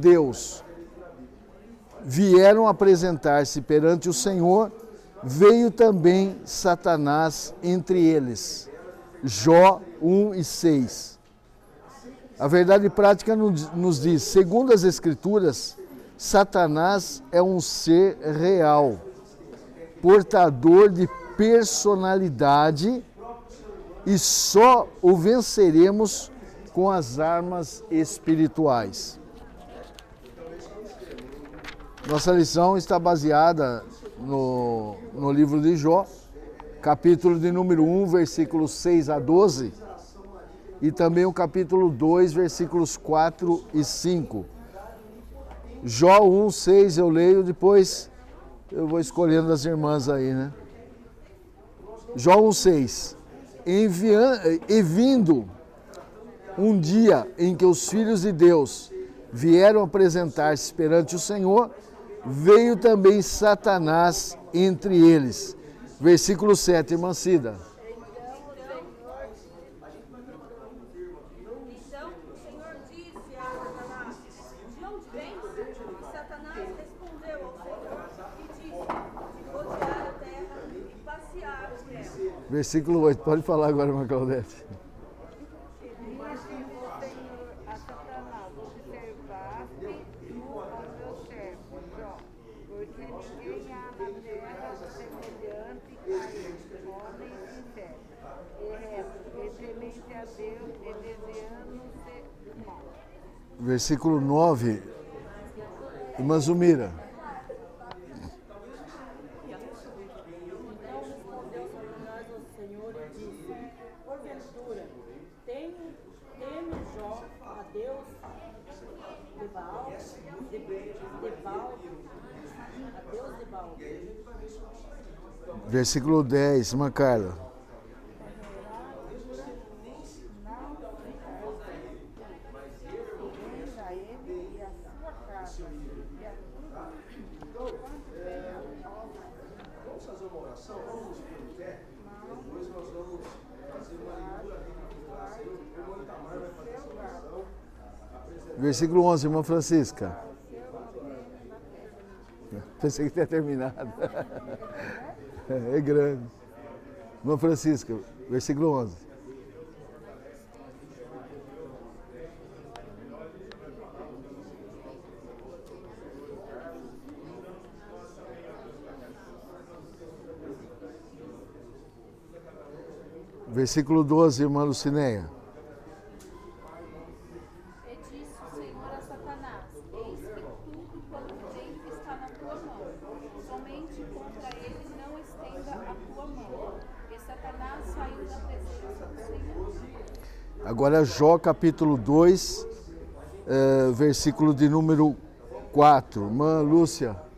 Deus vieram apresentar-se perante o Senhor, veio também Satanás entre eles. Jó 1:6. A verdade prática nos diz, segundo as Escrituras, Satanás é um ser real, portador de personalidade, e só o venceremos com as armas espirituais. Nossa lição está baseada no livro de Jó, capítulo de número 1, versículos 6 a 12, e também o capítulo 2, versículos 4 e 5. Jó 1, 6 eu leio, depois eu vou escolhendo as irmãs aí, né? Jó 1, 6. E vindo um dia em que os filhos de Deus vieram apresentar-se perante o Senhor, veio também Satanás entre eles. Versículo 7, irmã Cida. Então o Senhor disse a Satanás, de onde vens? E Satanás respondeu ao Senhor e disse, de rodear a terra e passear por ela. Versículo 8, pode falar agora, irmã Claudete. Versículo 9, irmã Zumira. Então respondeu Satanás ao Senhor e disse, porventura, teme Jó a Deus de Baal, a Deus de Baal. Versículo 10, irmã Carla. Versículo 11, irmã Francisca. Pensei que tinha terminado. É grande. Irmã Francisca, versículo 11. Versículo 12, irmã Lucinéia. E disse o Senhor a Satanás, eis que tudo quanto tenho está na tua mão, somente contra ele não estenda a tua mão. E Satanás saiu da presença do Senhor. Agora Jó capítulo 2, versículo de número 4. Irmã Lúcia.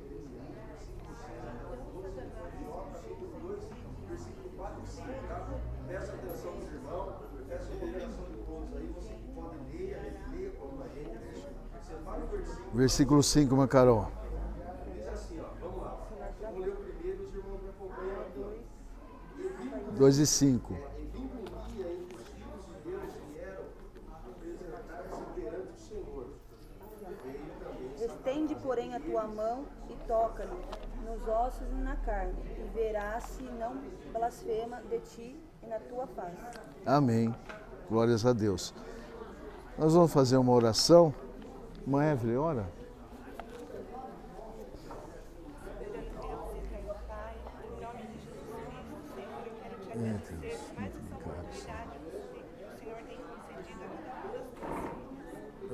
Versículo 5, irmã Carol. Dois e 5. Estende, porém, a tua mão e toca-lhe nos ossos e na carne, e verás se não blasfema de ti e na tua face. Amém. Glórias a Deus. Nós vamos fazer uma oração. Irmã Evelyn, ora. Meu Deus, muito obrigado, Senhor.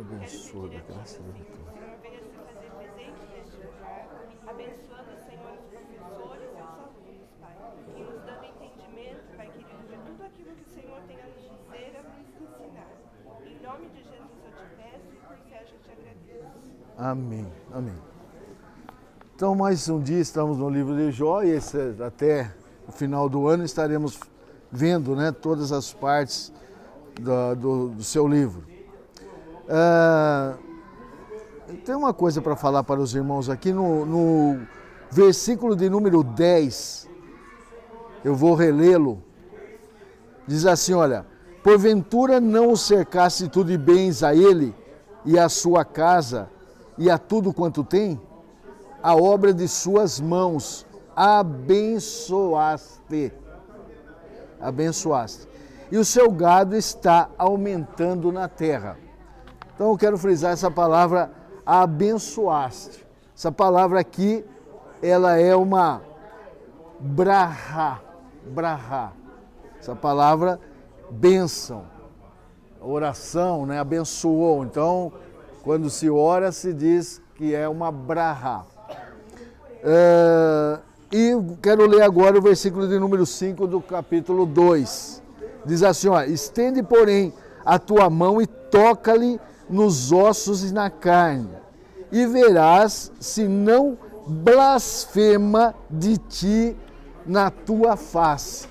Abençoa da graça da vitória. Senhor, venha se fazer presente neste lugar, abençoando, Senhor, os professores e os alunos, Pai, e nos dando entendimento, Pai querido, de tudo aquilo que o Senhor tem a nos dizer, a nos ensinar. Em nome de Jesus eu te peço e por Sérgio eu te agradeço. Amém, amém. Então, mais um dia estamos no livro de Jó e até o final do ano estaremos vendo, né, todas as partes do seu livro. Tem uma coisa para falar para os irmãos aqui no versículo de número 10, eu vou relê-lo, diz assim, olha, porventura não o cercasse tu de bens a ele e a sua casa, e a tudo quanto tem, a obra de suas mãos abençoaste. Abençoaste. E o seu gado está aumentando na terra. Então eu quero frisar essa palavra abençoaste. Essa palavra aqui, ela é uma brahá. Essa palavra bênção, oração, né? Abençoou. Então, quando se ora, se diz que é uma brahá. E quero ler agora o versículo de número 5 do capítulo 2. Diz assim, ó, estende, porém, a tua mão e toca-lhe nos ossos e na carne, e verás se não blasfema de ti na tua face.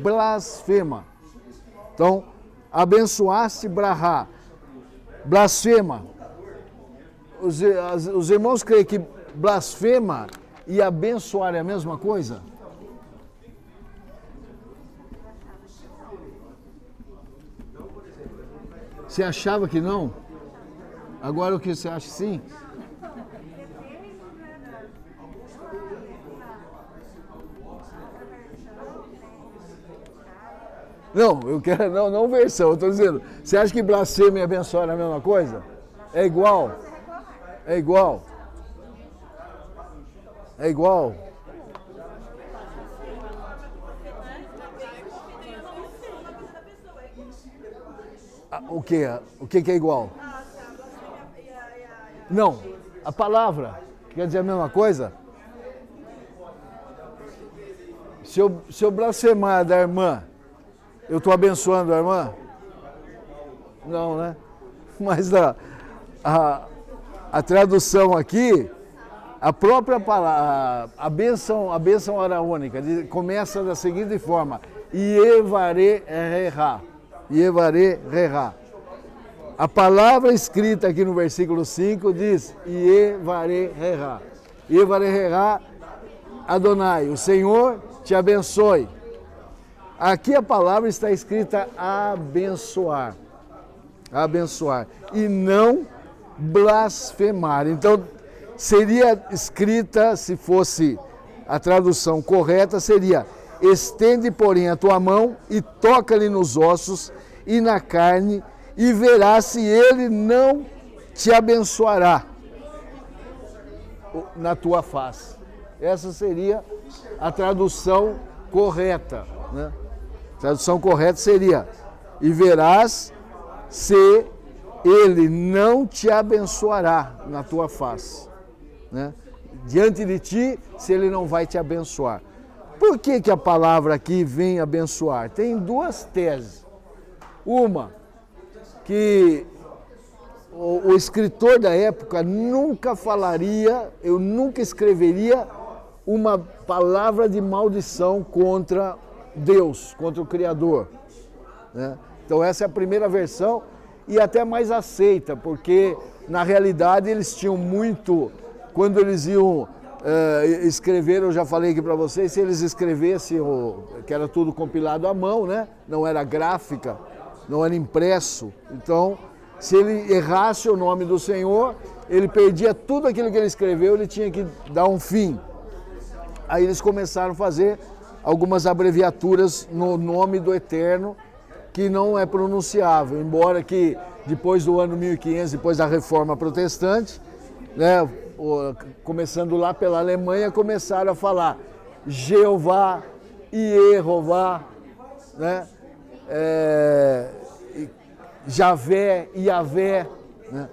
Blasfema. Então, abençoaste brahá. Blasfema. Os irmãos creem que blasfema e abençoar é a mesma coisa? Você achava que não? Agora o que você acha sim? Não, eu quero não versão, eu estou dizendo, você acha que blasfema e abençoar é a mesma coisa? É igual? É igual? É igual? O que? O que é igual? Não, a palavra quer dizer a mesma coisa? Se eu blasfemar da irmã, eu estou abençoando a irmã? Não, né? Mas a tradução aqui, a própria palavra, a bênção araônica, começa da seguinte forma: Ievaré-rerá. Ievaré-rerá. A palavra escrita aqui no versículo 5 diz Ievaré-rerá. Ievaré-rerá, Adonai, o Senhor te abençoe. Aqui a palavra está escrita abençoar. Abençoar. E não blasfemar. Então, seria escrita, se fosse a tradução correta, seria: estende, porém, a tua mão e toca-lhe nos ossos e na carne, e verás se ele não te abençoará na tua face. Essa seria a tradução correta, né? A tradução correta seria: e verás se ele não te abençoará na tua face, né? Diante de ti, se ele não vai te abençoar. Por que a palavra aqui vem abençoar? Tem duas teses. Uma, que o escritor da época nunca falaria, eu nunca escreveria uma palavra de maldição contra Deus, contra o Criador, né? Então essa é a primeira versão e até mais aceita, porque na realidade eles tinham muito, quando eles iam escrever, eu já falei aqui para vocês, se eles escrevessem, que era tudo compilado à mão, né? Não era gráfica, não era impresso. Então, se ele errasse o nome do Senhor, ele perdia tudo aquilo que ele escreveu, ele tinha que dar um fim. Aí eles começaram a fazer algumas abreviaturas no nome do Eterno, que não é pronunciável, embora que depois do ano 1500, depois da Reforma Protestante, né, começando lá pela Alemanha, começaram a falar Jeová, Iehová, né? Javé, Iavé, né?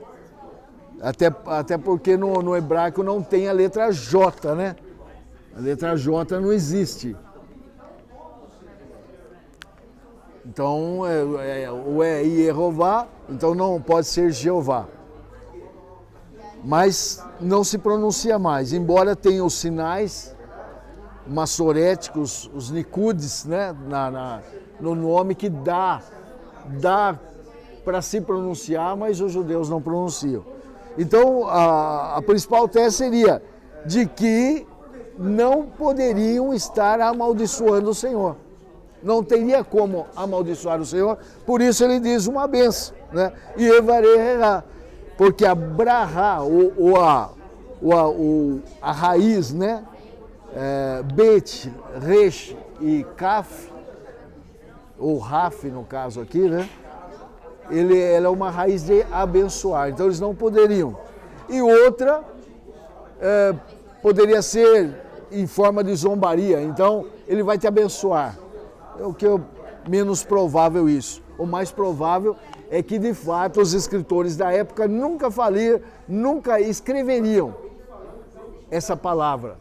Até porque no hebraico não tem a letra J, né? A letra J não existe. Então, ou é Iehová, então não pode ser Jeová. Mas não se pronuncia mais, embora tenha os sinais massoréticos, os nicudes, né, no nome que dá para se pronunciar, mas os judeus não pronunciam. Então, a principal tese seria de que não poderiam estar amaldiçoando o Senhor. Não teria como amaldiçoar o Senhor, por isso ele diz uma benção, né? Ievaré-rerá. porque a brahá, a raiz, né? Bet, resh e kaf, ou raf no caso aqui, né? Ela é uma raiz de abençoar, então eles não poderiam. E outra poderia ser em forma de zombaria, então ele vai te abençoar. É o que é menos provável isso. O mais provável é que de fato os escritores da época nunca escreveriam essa palavra.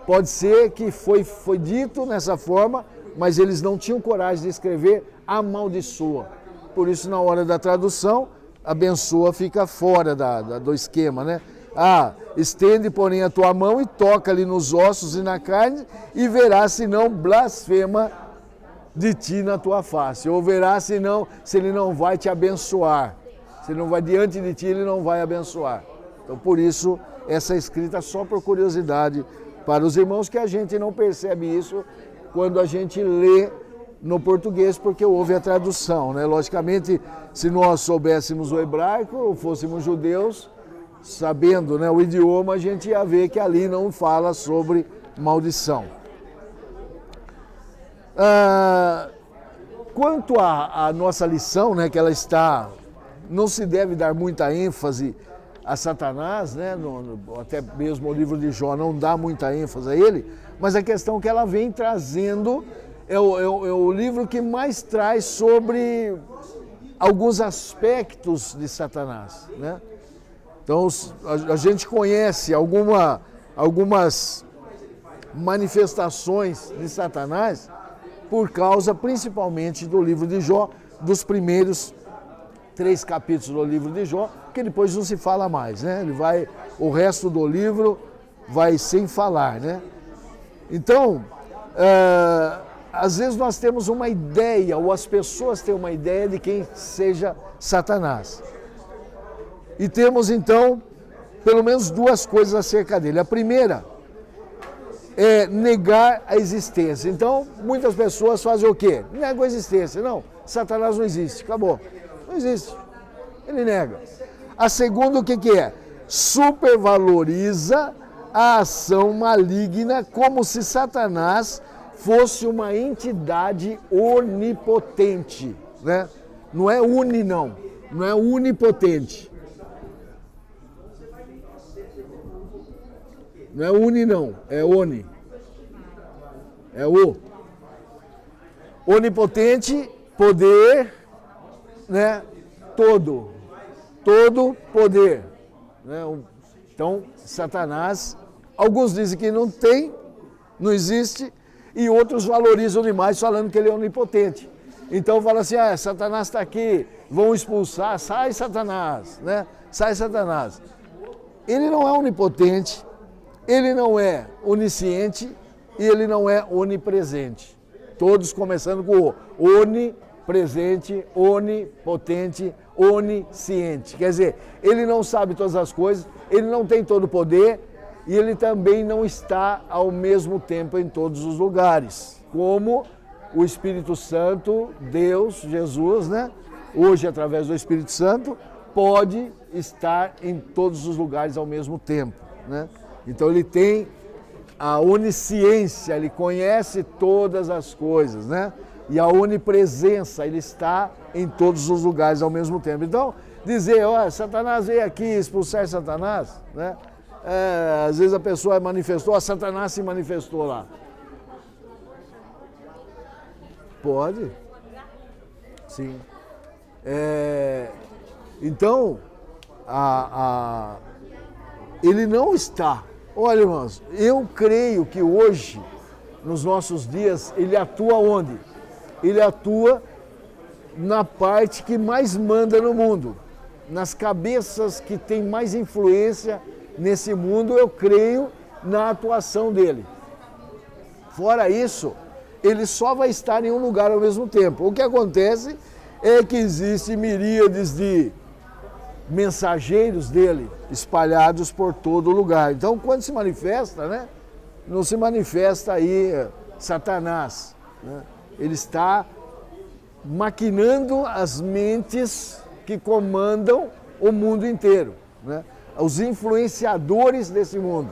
Pode ser que foi dito nessa forma, mas eles não tinham coragem de escrever amaldiçoa. Por isso, na hora da tradução, abençoa fica fora do esquema, né? Estende, porém, a tua mão e toca-lhe nos ossos e na carne, e verás se não blasfema de ti na tua face. Ou verás se ele não vai te abençoar. Se ele não vai diante de ti, ele não vai abençoar. Então, por isso, essa escrita só por curiosidade para os irmãos, que a gente não percebe isso quando a gente lê no português, porque houve a tradução, né? Logicamente, se nós soubéssemos o hebraico, ou fôssemos judeus, sabendo, né, o idioma, a gente ia ver que ali não fala sobre maldição. Quanto à nossa lição, né, que ela não se deve dar muita ênfase a Satanás, né, até mesmo o livro de Jó não dá muita ênfase a ele, mas a questão que ela vem trazendo é o livro que mais traz sobre alguns aspectos de Satanás, né? Então, a gente conhece algumas manifestações de Satanás por causa, principalmente, do livro de Jó, dos primeiros 3 capítulos do livro de Jó, que depois não se fala mais, né? O resto do livro vai sem falar, né? Então, às vezes nós temos uma ideia, ou as pessoas têm uma ideia de quem seja Satanás. E temos, então, pelo menos 2 coisas acerca dele. A primeira é negar a existência. Então, muitas pessoas fazem o quê? Negam a existência. Não, Satanás não existe, acabou. Não existe. Ele nega. A segunda, o que é? Supervaloriza a ação maligna como se Satanás fosse uma entidade onipotente, né? Não é não é unipotente. Não é uni não, é oni. É o. Onipotente, poder, né? Todo poder. Né? Então, Satanás, alguns dizem que não existe, e outros valorizam demais falando que ele é onipotente. Então fala assim, Satanás está aqui, vão expulsar, sai Satanás, né? Sai Satanás. Ele não é onipotente, ele não é onisciente e ele não é onipresente. Todos começando com o onipresente, onipotente, onisciente. Quer dizer, ele não sabe todas as coisas, ele não tem todo o poder e ele também não está ao mesmo tempo em todos os lugares. Como o Espírito Santo, Deus, Jesus, né? Hoje, através do Espírito Santo, pode estar em todos os lugares ao mesmo tempo, né? Então ele tem a onisciência, ele conhece todas as coisas, né? E a onipresença, ele está em todos os lugares ao mesmo tempo. Então, dizer, Satanás veio aqui expulsar Satanás, né? Às vezes a pessoa manifestou, Satanás se manifestou lá. Pode? Sim. Então, ele não está. Olha, irmãos, eu creio que hoje, nos nossos dias, ele atua onde? Ele atua na parte que mais manda no mundo, nas cabeças que têm mais influência nesse mundo, eu creio na atuação dele. Fora isso, ele só vai estar em um lugar ao mesmo tempo. O que acontece é que existem miríades de mensageiros dele espalhados por todo lugar. Então, quando se manifesta, né, não se manifesta aí Satanás, né? Ele está maquinando as mentes que comandam o mundo inteiro, né? Os influenciadores desse mundo,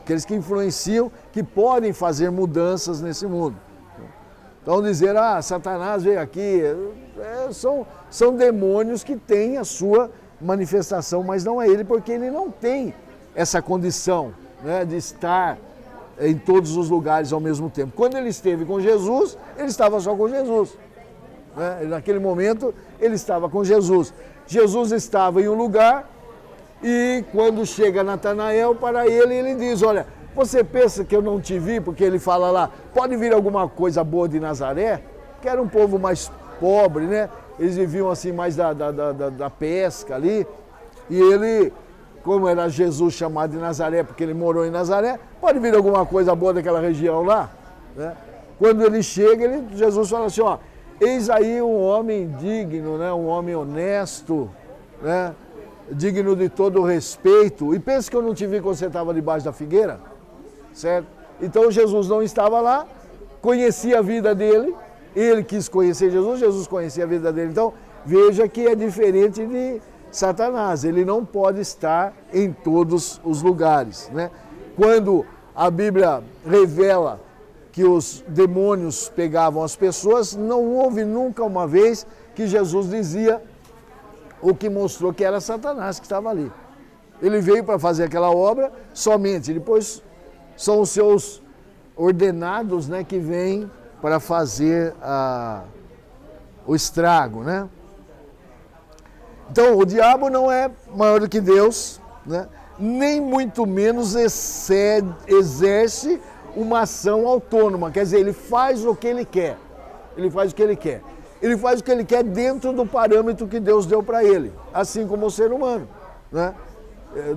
aqueles que influenciam, que podem fazer mudanças nesse mundo. Então dizer, Satanás veio aqui, são demônios que têm a sua manifestação, mas não é ele, porque ele não tem essa condição, né, de estar em todos os lugares ao mesmo tempo. Quando ele esteve com Jesus, ele estava só com Jesus, né? Naquele momento ele estava com Jesus. Jesus estava em um lugar e quando chega Natanael para ele, ele diz, olha, você pensa que eu não te vi? Porque ele fala lá, pode vir alguma coisa boa de Nazaré? Que era um povo mais pobre, né? Eles viviam assim mais da pesca ali. E ele, como era Jesus chamado de Nazaré, porque ele morou em Nazaré, pode vir alguma coisa boa daquela região lá? Né? Quando ele chega, Jesus fala assim, ó, eis aí um homem digno, né? Um homem honesto, né? Digno de todo respeito. E pensa que eu não te vi quando você estava debaixo da figueira? Certo? Então Jesus não estava lá, conhecia a vida dele, ele quis conhecer Jesus, Jesus conhecia a vida dele. Então veja que é diferente de Satanás, ele não pode estar em todos os lugares, né? Quando a Bíblia revela que os demônios pegavam as pessoas, não houve nunca uma vez que Jesus dizia o que mostrou que era Satanás que estava ali. Ele veio para fazer aquela obra somente, depois são os seus ordenados, né, que vêm para fazer o estrago, né? Então, o diabo não é maior do que Deus, né? Nem muito menos exerce uma ação autônoma, quer dizer, ele faz o que ele quer. Ele faz o que ele quer. Ele faz o que ele quer dentro do parâmetro que Deus deu para ele, assim como o ser humano, né?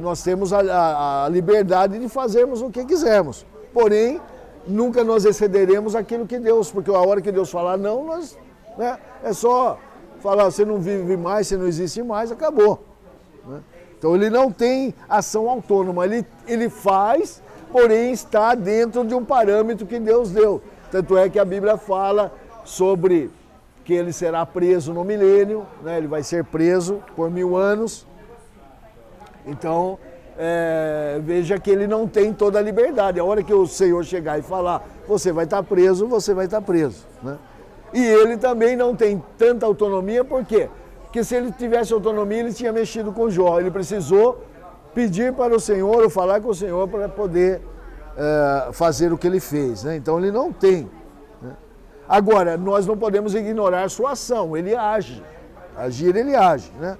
Nós temos a liberdade de fazermos o que quisermos, porém, nunca nós excederemos aquilo que Deus, porque a hora que Deus falar não, nós, né, é só falar, você não vive mais, você não existe mais, acabou, né? Então ele não tem ação autônoma, ele faz, porém está dentro de um parâmetro que Deus deu. Tanto é que a Bíblia fala sobre que ele será preso no milênio, né? Ele vai ser preso por 1000 anos. Então, veja que ele não tem toda a liberdade. A hora que o Senhor chegar e falar, você vai estar preso, você vai estar preso, né? E ele também não tem tanta autonomia, por quê? Porque se ele tivesse autonomia, ele tinha mexido com Jó. Ele precisou pedir para o Senhor, ou falar com o Senhor, para poder fazer o que ele fez, né? Então, ele não tem, né? Agora, nós não podemos ignorar sua ação, ele age. Agir, ele age, né?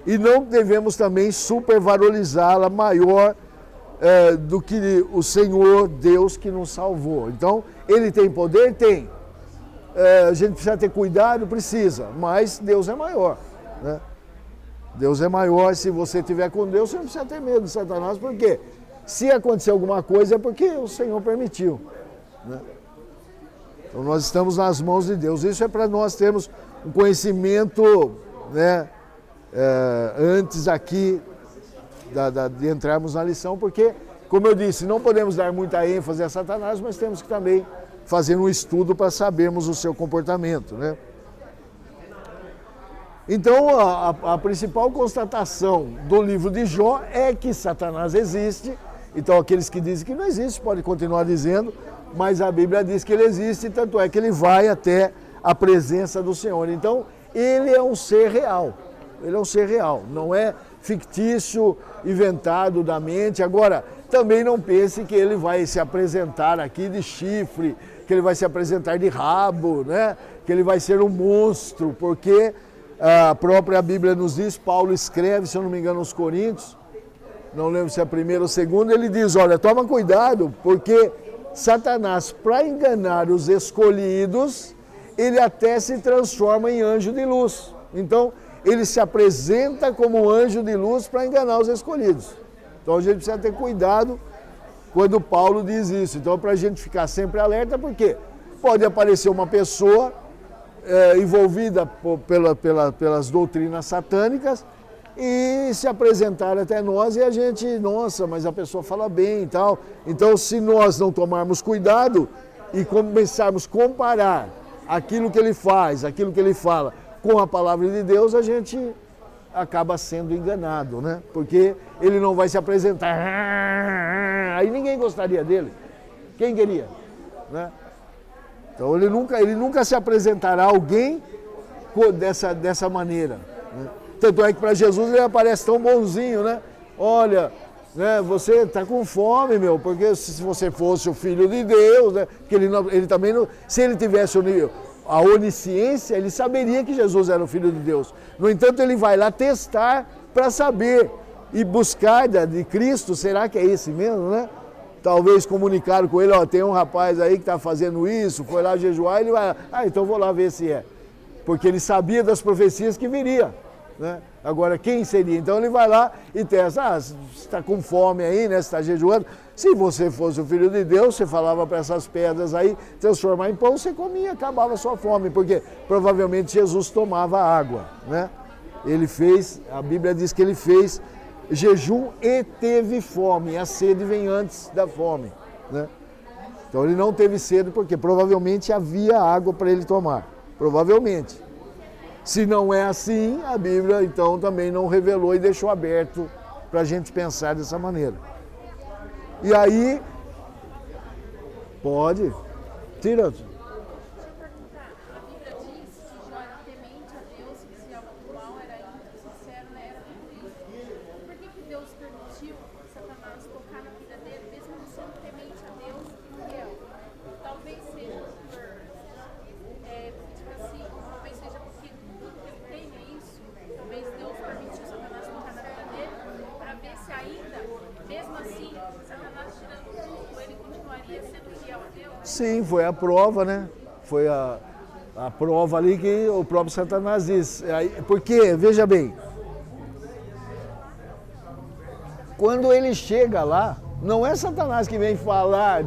E não devemos também supervalorizá-la maior do que o Senhor Deus que nos salvou. Então, ele tem poder? Tem. A gente precisa ter cuidado? Precisa, mas Deus é maior, né? Deus é maior, se você estiver com Deus, você não precisa ter medo de Satanás, porque se acontecer alguma coisa é porque o Senhor permitiu, né? Então nós estamos nas mãos de Deus. Isso é para nós termos um conhecimento, né, antes aqui de entrarmos na lição, porque, como eu disse, não podemos dar muita ênfase a Satanás, mas temos que também fazer um estudo para sabermos o seu comportamento, né? Então, a principal constatação do livro de Jó é que Satanás existe. Então, aqueles que dizem que não existe, podem continuar dizendo, mas a Bíblia diz que ele existe, tanto é que ele vai até a presença do Senhor. Então, ele é um ser real. Ele é um ser real, não é fictício, inventado da mente. Agora, também não pense que ele vai se apresentar aqui de chifre, que ele vai se apresentar de rabo, né? Que ele vai ser um monstro, porque a própria Bíblia nos diz, Paulo escreve, se eu não me engano, aos Coríntios, não lembro se é primeiro ou segundo, ele diz, olha, toma cuidado, porque Satanás, para enganar os escolhidos, ele até se transforma em anjo de luz. Então, ele se apresenta como anjo de luz para enganar os escolhidos. Então, a gente precisa ter cuidado quando Paulo diz isso. Então, para a gente ficar sempre alerta, porque pode aparecer uma pessoa envolvida pelas doutrinas satânicas e se apresentar até nós e a gente, nossa, mas a pessoa fala bem e tal. Então, se nós não tomarmos cuidado e começarmos a comparar aquilo que ele faz, aquilo que ele fala com a palavra de Deus, a gente acaba sendo enganado, né? Porque ele não vai se apresentar. Aí ninguém gostaria dele. Quem queria? Né? Então ele nunca se apresentará a alguém dessa maneira. Né? Tanto é que para Jesus ele aparece tão bonzinho, né? Olha, né, você está com fome, meu, porque se você fosse o Filho de Deus, né? Que ele também não, se ele tivesse a onisciência, ele saberia que Jesus era o Filho de Deus. No entanto, ele vai lá testar para saber e buscar de Cristo, será que é esse mesmo, né? Talvez comunicaram com ele, ó, tem um rapaz aí que está fazendo isso, foi lá jejuar, ele vai, então vou lá ver se é. Porque ele sabia das profecias que viria, né? Agora, quem seria? Então ele vai lá e testa, você está com fome aí, né? Você está jejuando. Se você fosse o Filho de Deus, você falava para essas pedras aí, transformar em pão, você comia, acabava a sua fome, porque provavelmente Jesus tomava água, né? Ele fez, a Bíblia diz que ele fez jejum e teve fome, a sede vem antes da fome, né? Então ele não teve sede porque provavelmente havia água para ele tomar, provavelmente. Se não é assim, a Bíblia então também não revelou e deixou aberto para a gente pensar dessa maneira. E aí, pode, tira. Deixa eu perguntar, a Bíblia diz que Jó era temente a Deus, que se o mal era íntimo, sincero, né, era tudo isso. Por que Deus permitiu Satanás tocar na vida dele, mesmo ele sendo temente a Deus e fiel? Talvez seja por, tipo assim, talvez seja porque tudo que ele tem é isso. Talvez Deus permitiu Satanás tocar na vida dele, para ver se ainda, mesmo assim, Satanás tirando tudo, ele continuaria sendo fiel a Deus? Sim, foi a prova, né? Foi a prova ali que o próprio Satanás disse. Porque, veja bem, quando ele chega lá, não é Satanás que vem falar,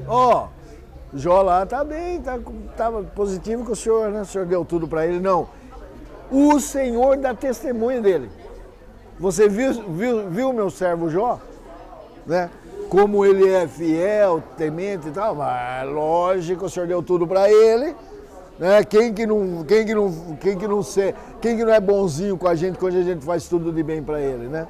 ó, Jó lá tá bem, tava positivo com o senhor, né? O senhor deu tudo para ele, não. O Senhor dá testemunho dele. Você viu meu servo Jó? Né? Como ele é fiel, temente e tal, mas lógico, o senhor deu tudo para ele, né? Quem que não é bonzinho com a gente quando a gente faz tudo de bem para ele, né?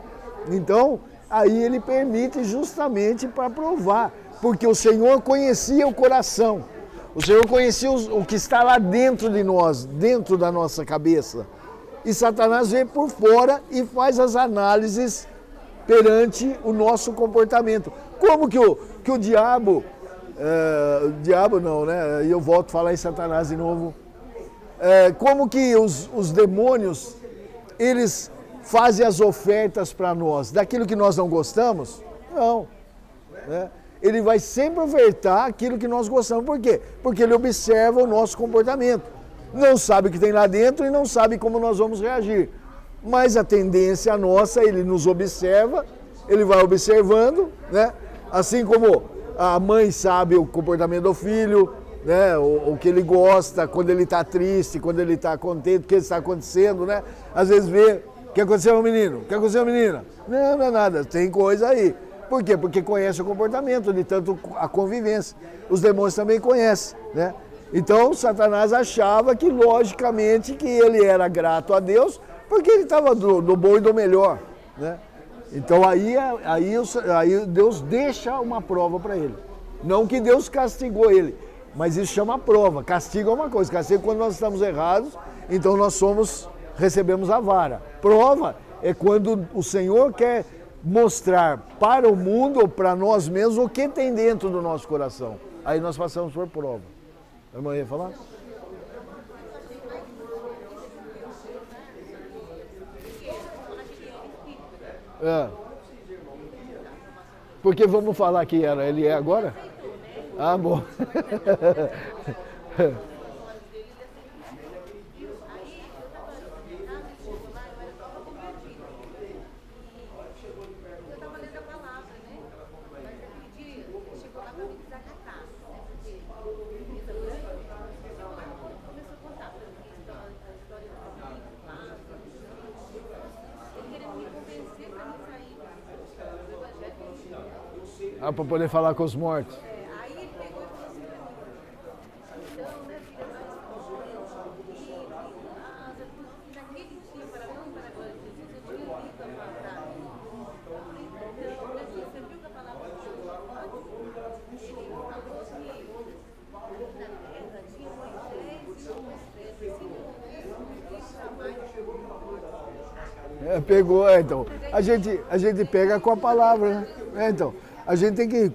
Então, aí ele permite justamente para provar, porque o Senhor conhecia o coração, o Senhor conhecia o que está lá dentro de nós, dentro da nossa cabeça, e Satanás vem por fora e faz as análises perante o nosso comportamento. Como que o diabo, diabo não, né? E eu volto a falar em Satanás de novo. Como que os demônios, eles fazem as ofertas para nós? Daquilo que nós não gostamos? Não. Né? Ele vai sempre ofertar aquilo que nós gostamos. Por quê? Porque ele observa o nosso comportamento. Não sabe o que tem lá dentro e não sabe como nós vamos reagir. Mas a tendência nossa, ele nos observa, ele vai observando, né? Assim como a mãe sabe o comportamento do filho, né? O que ele gosta, quando ele está triste, quando ele está contente, o que está acontecendo, né? Às vezes vê, o que aconteceu, menino? O que aconteceu, menina? Não, não é nada, tem coisa aí. Por quê? Porque conhece o comportamento, de tanto a convivência. Os demônios também conhecem, né? Então, Satanás achava que, logicamente, que ele era grato a Deus, porque ele estava do bom e do melhor, né? Então aí Deus deixa uma prova para ele. Não que Deus castigou ele, mas isso chama prova. Castigo é uma coisa, castigo é quando nós estamos errados, então nós recebemos a vara. Prova é quando o Senhor quer mostrar para o mundo ou para nós mesmos o que tem dentro do nosso coração. Aí nós passamos por prova. A irmã ia falar? Porque vamos falar que ele é agora? Ah, bom. Ah, para poder falar com os mortos. Aí ele pegou e falou assim pra mim, então, né, filha, mas naquele dia, para mim, para Pegou, então. A gente pega com a palavra, né? Então, a gente tem que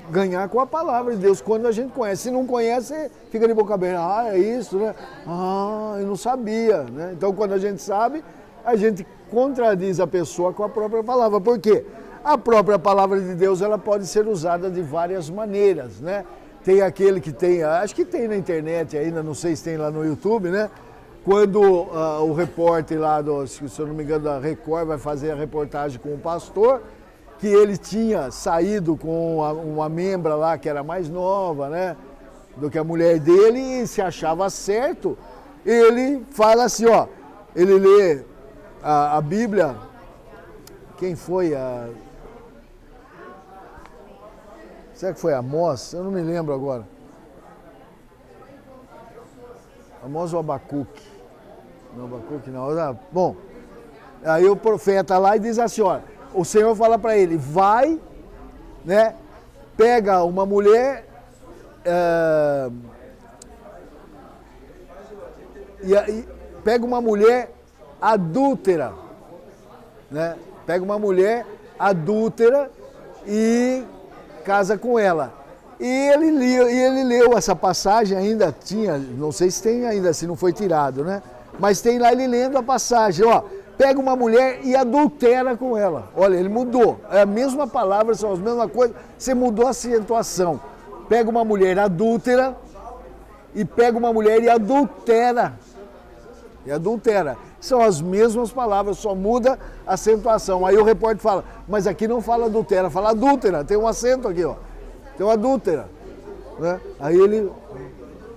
ganhar com a palavra de Deus quando a gente conhece. Se não conhece, fica de boca aberta. Ah, é isso, né? Ah, eu não sabia, né? Então, quando a gente sabe, a gente contradiz a pessoa com a própria palavra. Por quê? A própria palavra de Deus, ela pode ser usada de várias maneiras, né? Tem aquele que tem, acho que tem na internet ainda, não sei se tem lá no YouTube, né? Quando o repórter lá, se eu não me engano, da Record vai fazer a reportagem com o pastor, que ele tinha saído com uma membra lá que era mais nova, né? Do que a mulher dele e se achava certo. Ele fala assim, ó, ele lê a Bíblia, quem foi será que foi Amós? Eu não me lembro agora. Amós ou Abacuque? Não, Abacuque não. Bom, aí o profeta lá e diz assim, ó, o Senhor fala para ele, vai, né, pega uma mulher pega uma mulher adúltera, né? Pega uma mulher adúltera e casa com ela. E ele leu essa passagem, ainda tinha, não sei se tem ainda, se não foi tirado, né? Mas tem lá ele lendo a passagem, ó, pega uma mulher e adultera com ela. Olha, ele mudou, é a mesma palavra, são as mesmas coisas, você mudou a acentuação. Pega uma mulher adúltera e pega uma mulher e adultera. E adultera. São as mesmas palavras, só muda a acentuação. Aí o repórter fala, mas aqui não fala adultera, fala adúltera, tem um acento aqui, ó. Tem uma adúltera. Né? Aí ele...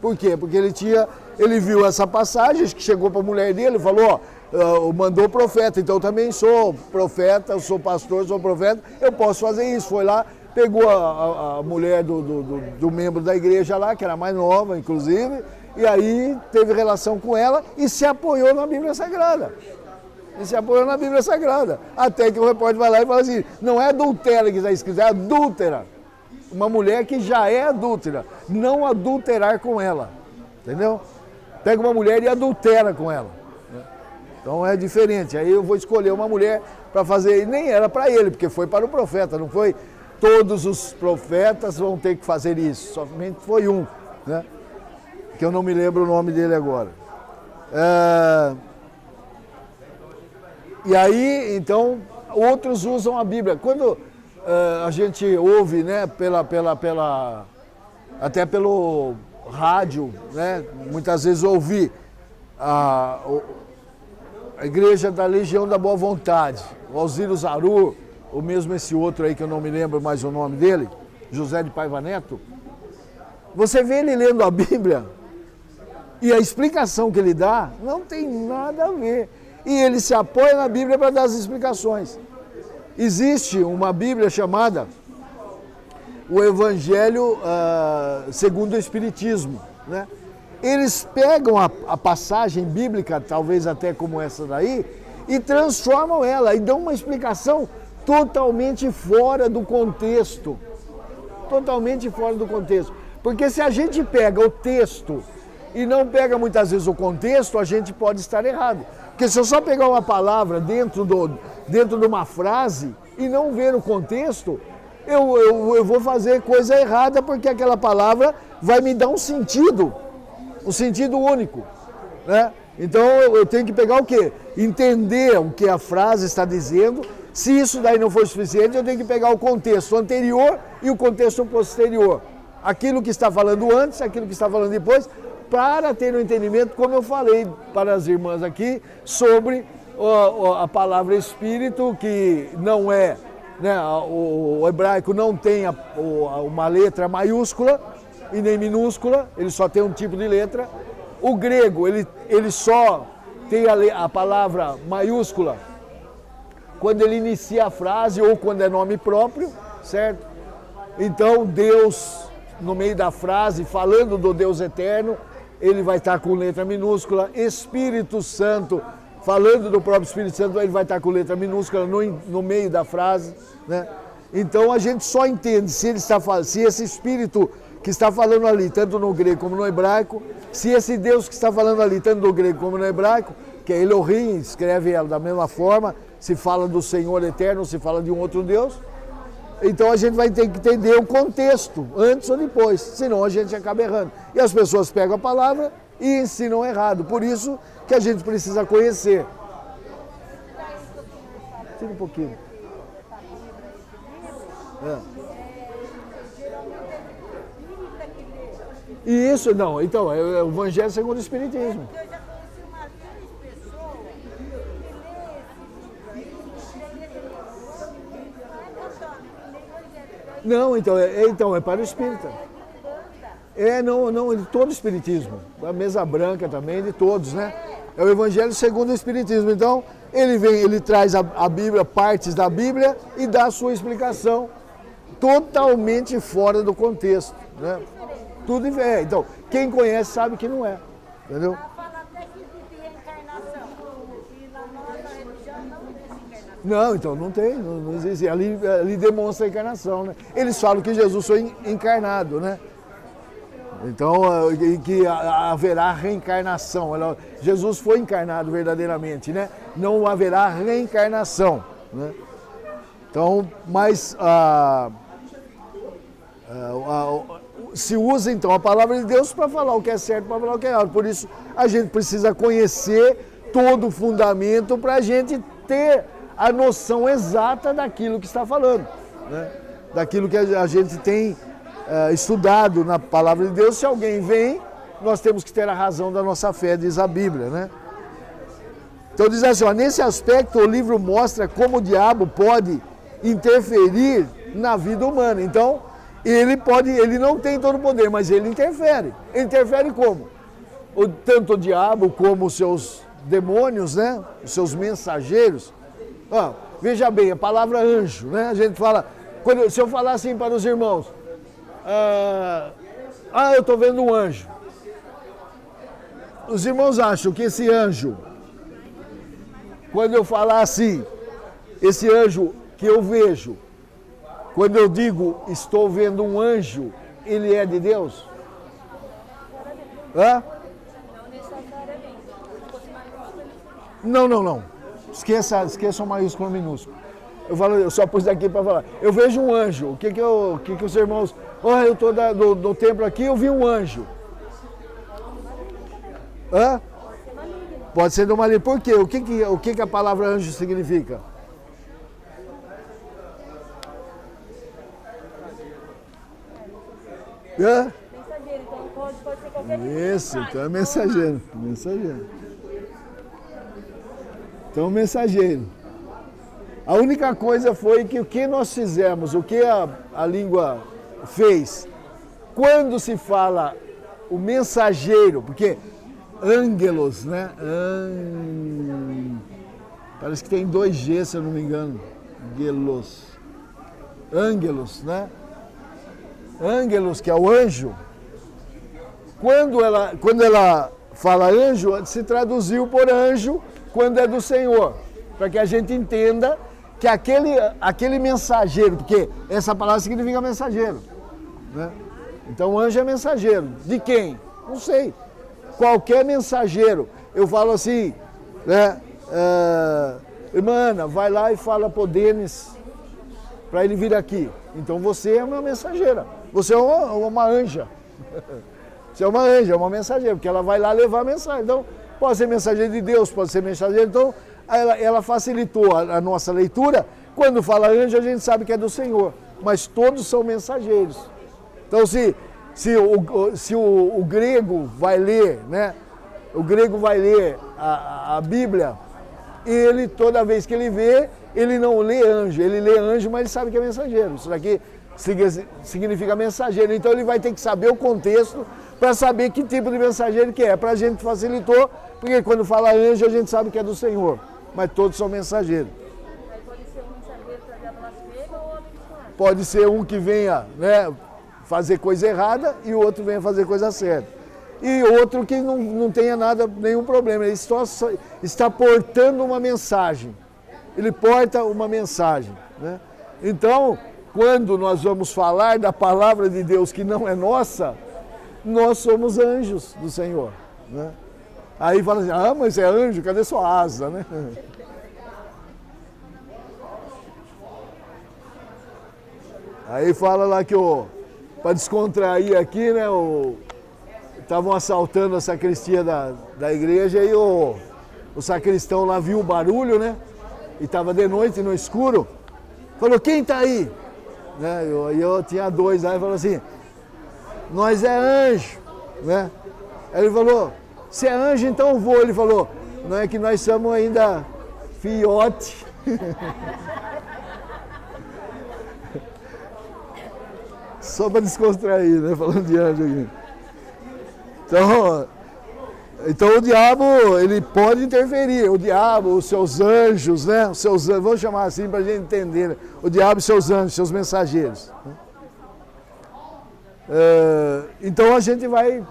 Por quê? Porque ele viu essa passagem, que chegou para a mulher dele, falou, ó, mandou o profeta, então eu também sou profeta, eu sou pastor, sou profeta, eu posso fazer isso. Foi lá, pegou a mulher do membro da igreja lá, que era mais nova, inclusive, e aí teve relação com ela e se apoiou na Bíblia Sagrada. Até que o repórter vai lá e fala assim, não é adultera que está escrito, é adúltera. Uma mulher que já é adúltera, não adulterar com ela, entendeu? Pega uma mulher e adultera com ela. Então é diferente, aí eu vou escolher uma mulher para fazer, e nem era para ele, porque foi para o profeta, não foi todos os profetas vão ter que fazer isso, somente foi um, né? Que eu não me lembro o nome dele agora. E aí, então, outros usam a Bíblia. Quando a gente ouve, né, até pelo rádio, né, muitas vezes ouvi a Igreja da Legião da Boa Vontade, o Alziro Zaru, ou mesmo esse outro aí que eu não me lembro mais o nome dele, José de Paiva Neto, você vê ele lendo a Bíblia e a explicação que ele dá não tem nada a ver. E ele se apoia na Bíblia para dar as explicações. Existe uma Bíblia chamada o Evangelho segundo o Espiritismo, né? Eles pegam a passagem bíblica, talvez até como essa daí, e transformam ela e dão uma explicação totalmente fora do contexto. Totalmente fora do contexto. Porque se a gente pega o texto e não pega muitas vezes o contexto, a gente pode estar errado. Porque se eu só pegar uma palavra dentro de uma frase e não ver o contexto, eu vou fazer coisa errada, porque aquela palavra vai me dar um sentido único, né? Então eu tenho que pegar o quê? Entender o que a frase está dizendo. Se isso daí não for suficiente, eu tenho que pegar o contexto anterior e o contexto posterior. Aquilo que está falando antes, aquilo que está falando depois, para ter um entendimento, como eu falei para as irmãs aqui, sobre a palavra espírito, que não é, né, o hebraico não tem uma letra maiúscula e nem minúscula, ele só tem um tipo de letra. O grego, ele só tem a palavra maiúscula quando ele inicia a frase ou quando é nome próprio, certo? Então Deus, no meio da frase, falando do Deus eterno, ele vai estar com letra minúscula. Espírito Santo, falando do próprio Espírito Santo, ele vai estar com letra minúscula no meio da frase, né? Então a gente só entende se esse Espírito que está falando ali, tanto no grego como no hebraico, se esse Deus que está falando ali, tanto no grego como no hebraico, que é Elohim, escreve ela da mesma forma, se fala do Senhor eterno ou se fala de um outro Deus. Então a gente vai ter que entender o contexto, antes ou depois, senão a gente acaba errando. E as pessoas pegam a palavra e ensinam errado. Por isso que a gente precisa conhecer. Tira um pouquinho. E isso, não, então, é o Evangelho segundo o Espiritismo. Eu já conheci umas 3 pessoas que lê esse livro aí. Não, então é para o espírita. Não, de todo o espiritismo. Da mesa branca também, de todos, né? É o Evangelho segundo o Espiritismo. Então, ele traz a Bíblia, partes da Bíblia e dá a sua explicação totalmente fora do contexto, né? Tudo é. Então, quem conhece sabe que não é, entendeu? Ela fala até que existe reencarnação. E na nossa religião não existe reencarnação. Não, então não existe. Ali demonstra a encarnação, né? Eles falam que Jesus foi encarnado, né? Então, que haverá reencarnação. Jesus foi encarnado verdadeiramente, né? Não haverá reencarnação, né? Então, mas se usa então a palavra de Deus para falar o que é certo, para falar o que é errado. Por isso, a gente precisa conhecer todo o fundamento para a gente ter a noção exata daquilo que está falando, né? Daquilo que a gente tem estudado na palavra de Deus. Se alguém vem, nós temos que ter a razão da nossa fé, diz a Bíblia, né? Então diz assim, ó, nesse aspecto o livro mostra como o diabo pode interferir na vida humana. Então, ele não tem todo o poder, mas ele interfere. Ele interfere como? Tanto o diabo como os seus demônios, né? Os seus mensageiros. Ó, veja bem, a palavra anjo, né? A gente fala, se eu falar assim para os irmãos, eu estou vendo um anjo. Os irmãos acham que esse anjo, quando eu falar assim, esse anjo que eu vejo, quando eu digo estou vendo um anjo, ele é de Deus? Hã? Não. Esqueça o maiúsculo e o minúsculo. Eu só pus daqui para falar. Eu vejo um anjo. O que os irmãos... eu estou do templo aqui, eu vi um anjo. Hã? Pode ser do maligno. Por quê? O que a palavra anjo significa? Hã? Mensageiro, então pode ser qualquer Isso, então é mensageiro. Então, mensageiro. A única coisa foi que o que nós fizemos, o que a língua fez, quando se fala o mensageiro, porque ângelos, né? Parece que tem 2 G, se eu não me engano. Ângelos, né? Ângelos, que é o anjo. Quando ela fala anjo, se traduziu por anjo quando é do Senhor, para que a gente entenda que aquele mensageiro, porque essa palavra significa mensageiro, né? Então anjo é mensageiro. De quem? Não sei. Qualquer mensageiro. Eu falo assim, né? Irmã Ana, vai lá e fala pro Denis para ele vir aqui. Então você é uma mensageira. Você é uma anja. Você é uma anja, é uma mensageira, porque ela vai lá levar a mensagem. Então, pode ser mensageira de Deus, pode ser mensageira. Então, ela facilitou a nossa leitura. Quando fala anjo, a gente sabe que é do Senhor. Mas todos são mensageiros. Então, se o grego vai ler, né? O grego vai ler a Bíblia, ele, toda vez que ele vê, ele não lê anjo. Ele lê anjo, mas ele sabe que é mensageiro. Isso daqui significa mensageiro. Então, ele vai ter que saber o contexto para saber que tipo de mensageiro que é. Para a gente facilitou, porque quando fala anjo, a gente sabe que é do Senhor. Mas todos são mensageiros. Aí pode ser um mensageiro trazer a blasfêmia ou abençoar. Pode ser um que venha, né, fazer coisa errada e o outro venha fazer coisa certa. E outro que não tenha nenhum problema. Ele está portando uma mensagem. Ele porta uma mensagem, né? Então, quando nós vamos falar da palavra de Deus que não é nossa, nós somos anjos do Senhor, né? Aí fala assim, mas é anjo, cadê sua asa, né? Aí fala lá que para descontrair aqui, né, estavam assaltando a sacristia da igreja e o sacristão lá viu o barulho, né? E estava de noite, no escuro. Falou, quem está aí? Né, eu tinha dois lá e falou assim, nós é anjo, né? Aí ele falou, se é anjo, então eu vou. Ele falou, não é que nós somos ainda fiote. Só para descontrair, né? Falando de anjo aqui. Então o diabo, ele pode interferir. O diabo, os seus anjos, né? Os seus anjos, vamos chamar assim para a gente entender. Né? O diabo e seus anjos, seus mensageiros. Então a gente vai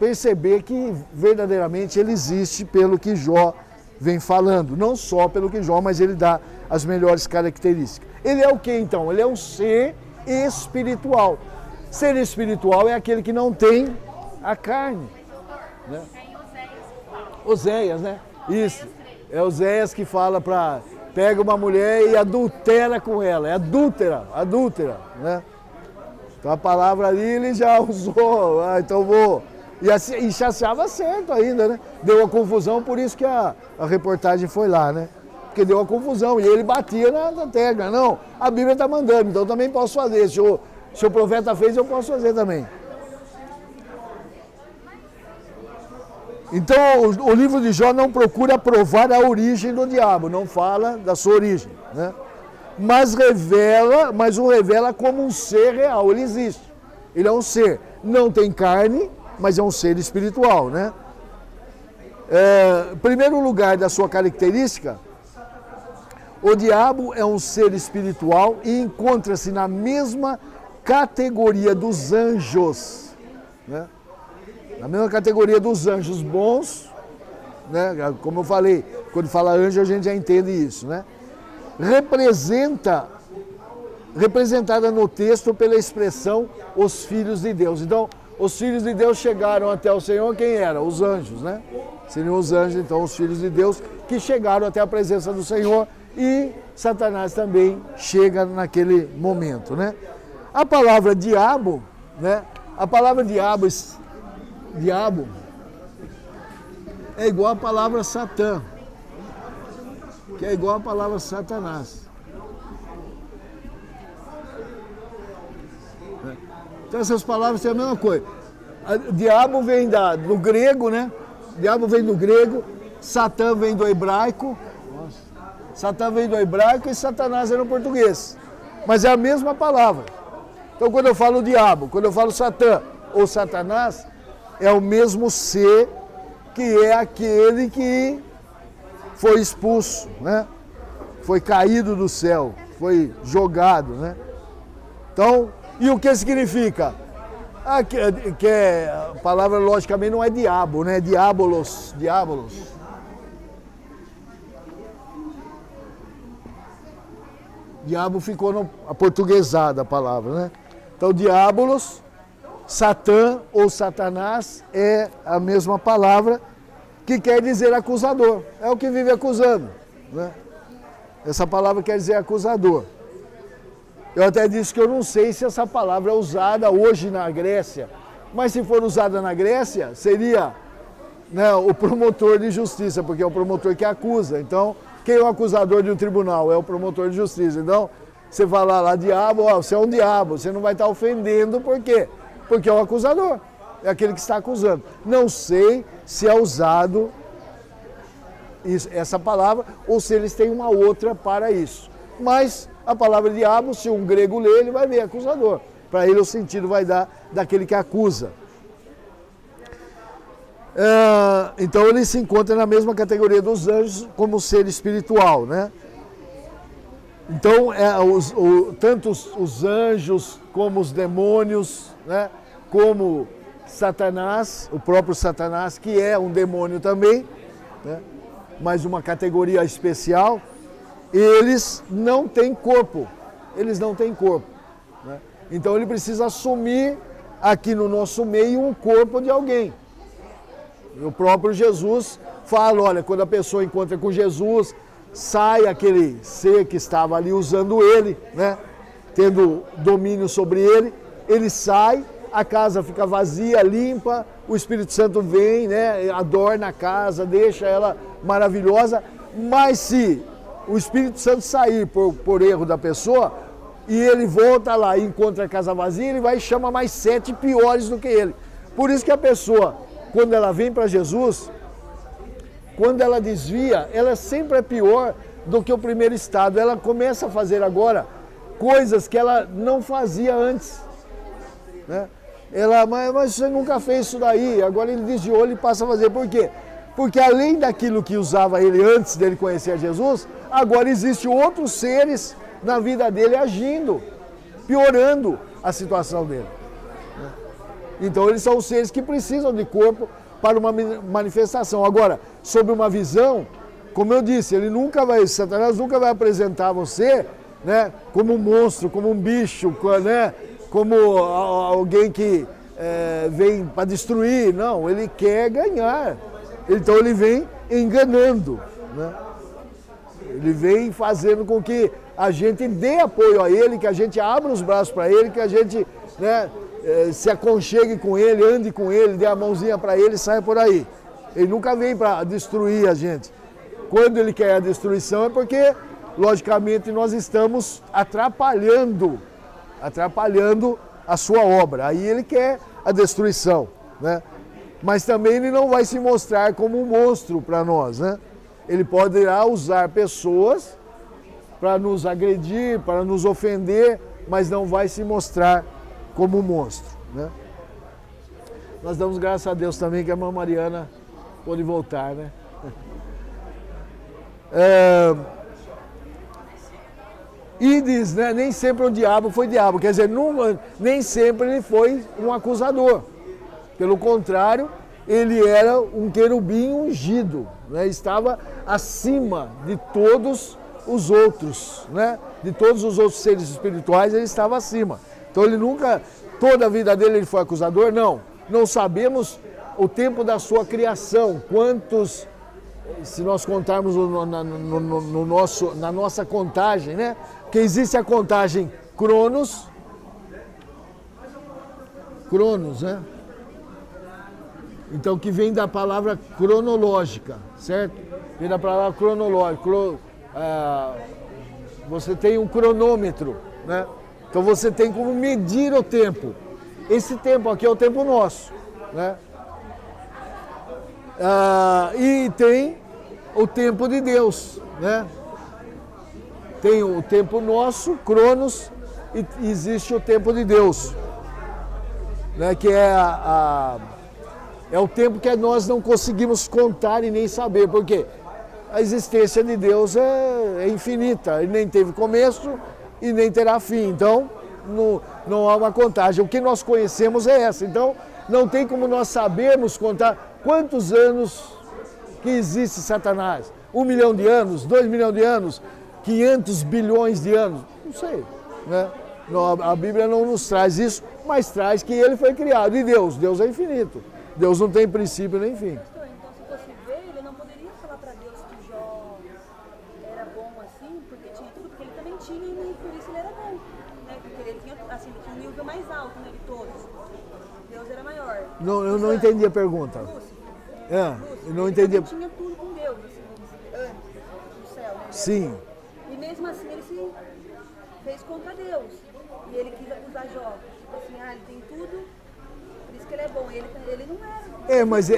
perceber que verdadeiramente ele existe pelo que Jó vem falando. Não só pelo que Jó, mas ele dá as melhores características. Ele é o que então? Ele é um ser espiritual. Ser espiritual é aquele que não tem a carne. Né? Oséias, né? Isso. É Oséias que fala pega uma mulher e adultera com ela. É adúltera, né? Então a palavra ali ele já usou, então vou... E achava certo ainda, né? Deu uma confusão, por isso que a reportagem foi lá, né? Porque deu uma confusão e ele batia na tecla. Não, a Bíblia está mandando, então eu também posso fazer. Se o profeta fez, eu posso fazer também. Então o livro de Jó não procura provar a origem do diabo, não fala da sua origem, né? Mas o revela como um ser real, ele existe. Ele é um ser, não tem carne, mas é um ser espiritual, né? Primeiro lugar da sua característica, o diabo é um ser espiritual e encontra-se na mesma categoria dos anjos, né? Na mesma categoria dos anjos bons, né? Como eu falei, quando fala anjo a gente já entende isso, né? Representada no texto pela expressão os filhos de Deus. Então, os filhos de Deus chegaram até o Senhor, quem eram? Os anjos, né? Seriam os anjos, então, os filhos de Deus que chegaram até a presença do Senhor e Satanás também chega naquele momento, né? A palavra diabo, né? A palavra diabo é igual a palavra Satã, que é igual a palavra Satanás. Então essas palavras têm a mesma coisa. Diabo vem do grego, né? Diabo vem do grego, Satã vem do hebraico. Satã vem do hebraico e Satanás é no português. Mas é a mesma palavra. Então quando eu falo diabo, quando eu falo Satã ou Satanás, é o mesmo ser que é aquele que foi expulso, né? Foi caído do céu, foi jogado, né? Então, e o que significa? A palavra logicamente não é diabo, né? Diabolos. Diabo ficou aportuguesada a palavra, né? Então, diabolos, Satã ou Satanás é a mesma palavra que quer dizer acusador. É o que vive acusando, né? Essa palavra quer dizer acusador. Eu até disse que eu não sei se essa palavra é usada hoje na Grécia, mas se for usada na Grécia, seria, né, o promotor de justiça, porque é o promotor que acusa. Então, quem é o acusador de um tribunal? É o promotor de justiça. Então, você falar lá diabo, você é um diabo, você não vai estar ofendendo, por quê? Porque é o acusador, é aquele que está acusando. Não sei se é usado essa palavra ou se eles têm uma outra para isso. Mas a palavra diabo, se um grego lê, ele vai ver acusador. Para ele o sentido vai dar daquele que acusa. Então ele se encontra na mesma categoria dos anjos como ser espiritual, né? Então tanto os anjos como os demônios, né? Como Satanás, o próprio Satanás, que é um demônio também, né? Mas uma categoria especial, eles não têm corpo, né? Então ele precisa assumir aqui no nosso meio um corpo de alguém. O próprio Jesus fala, olha, quando a pessoa encontra com Jesus, sai aquele ser que estava ali usando ele, né? tendo domínio sobre ele, ele sai, a casa fica vazia, limpa, o Espírito Santo vem, né, adorna a casa, deixa ela maravilhosa, mas se o Espírito Santo sair por erro da pessoa, e ele volta lá e encontra a casa vazia, ele vai e chama mais 7 piores do que ele. Por isso que a pessoa, quando ela vem para Jesus, quando ela desvia, ela sempre é pior do que o primeiro estado. Ela começa a fazer agora coisas que ela não fazia antes, né? Mas você nunca fez isso daí, agora ele desviou, ele passa a fazer. Por quê? Porque além daquilo que usava ele antes dele conhecer Jesus, agora existem outros seres na vida dele agindo, piorando a situação dele. Então eles são os seres que precisam de corpo para uma manifestação. Agora, sobre uma visão, como eu disse, Satanás nunca vai apresentar você, né, como um monstro, como um bicho, né, como alguém que vem para destruir. Não, ele quer ganhar. Então ele vem enganando, né? Ele vem fazendo com que a gente dê apoio a ele, que a gente abra os braços para ele, que a gente, né, se aconchegue com ele, ande com ele, dê a mãozinha para ele e saia por aí. Ele nunca vem para destruir a gente. Quando ele quer a destruição é porque, logicamente, nós estamos atrapalhando a sua obra. Aí ele quer a destruição, né? Mas também ele não vai se mostrar como um monstro para nós, né? Ele poderá usar pessoas para nos agredir, para nos ofender, mas não vai se mostrar como um monstro, né? Nós damos graças a Deus também que a irmã Mariana pôde voltar, né? E diz, né, nem sempre o diabo foi diabo, quer dizer, nem sempre ele foi um acusador. Pelo contrário, ele era um querubim ungido, né? Estava acima de todos os outros, né? De todos os outros seres espirituais, ele estava acima. Então ele nunca, toda a vida dele ele foi acusador? Não. Não sabemos o tempo da sua criação, quantos, se nós contarmos na nossa contagem, né? Porque existe a contagem Cronos, né? Então, que vem da palavra cronológica, certo? Vem da palavra cronológica. Você tem um cronômetro, né? Então você tem como medir o tempo. Esse tempo aqui é o tempo nosso, né? E tem o tempo de Deus, né? Tem o tempo nosso, Cronos, e existe o tempo de Deus, né? Que é o tempo que nós não conseguimos contar e nem saber, porque a existência de Deus é infinita, ele nem teve começo e nem terá fim, então não há uma contagem. O que nós conhecemos é essa, então não tem como nós sabermos contar quantos anos que existe Satanás. 1 milhão de anos, 2 milhões de anos, 500 bilhões de anos, não sei, né? A Bíblia não nos traz isso, mas traz que ele foi criado. E Deus é infinito. Deus não tem princípio nem fim. Pastor, então se fosse ver, ele não poderia falar para Deus que Jó era bom assim, porque tinha tudo, porque ele também tinha e por isso ele era bom, né? Porque ele tinha, assim, ele tinha um nível mais alto, né, de todos. Deus era maior. Não, eu não entendi a pergunta. Lúcifer, eu não entendi. Ele tinha tudo com Deus, assim, antes do céu, né? Sim. E mesmo assim ele se fez contra Deus. E ele quis acusar Jó. Tipo assim, ele tem tudo, por isso que ele é bom. Ele não era. Mas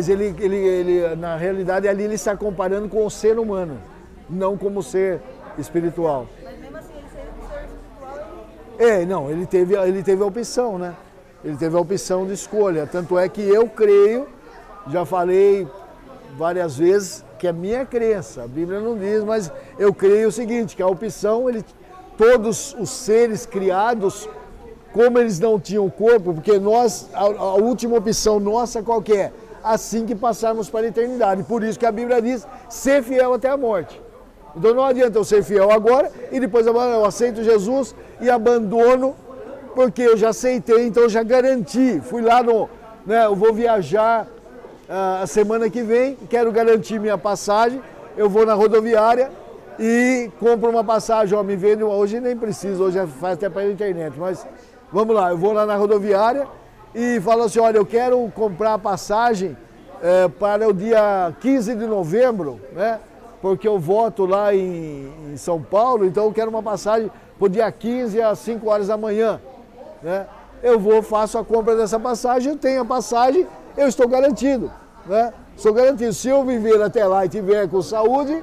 ele, na realidade, ali ele está comparando com o ser humano, não como ser espiritual. Mas mesmo assim, ele sendo um ser espiritual, ele teve a opção, né? Ele teve a opção de escolha. Tanto é que eu creio, já falei várias vezes, que é minha crença. A Bíblia não diz, mas eu creio o seguinte, que a opção, todos os seres criados, como eles não tinham corpo, porque nós, a última opção nossa qual que é? Assim que passarmos para a eternidade. Por isso que a Bíblia diz, ser fiel até a morte. Então não adianta eu ser fiel agora e depois eu aceito Jesus e abandono, porque eu já aceitei, então eu já garanti. Fui lá eu vou viajar a semana que vem, quero garantir minha passagem, eu vou na rodoviária, e compro uma passagem, ó, me vende, hoje nem preciso, hoje faz até pela internet, mas vamos lá, eu vou lá na rodoviária e falo assim, olha, eu quero comprar a passagem para o dia 15 de novembro, né? Porque eu voto lá em São Paulo, então eu quero uma passagem para o dia 15 às 5 horas da manhã, né? Eu vou, faço a compra dessa passagem, eu tenho a passagem, eu estou garantido, né? Estou garantido, se eu viver até lá e tiver com saúde,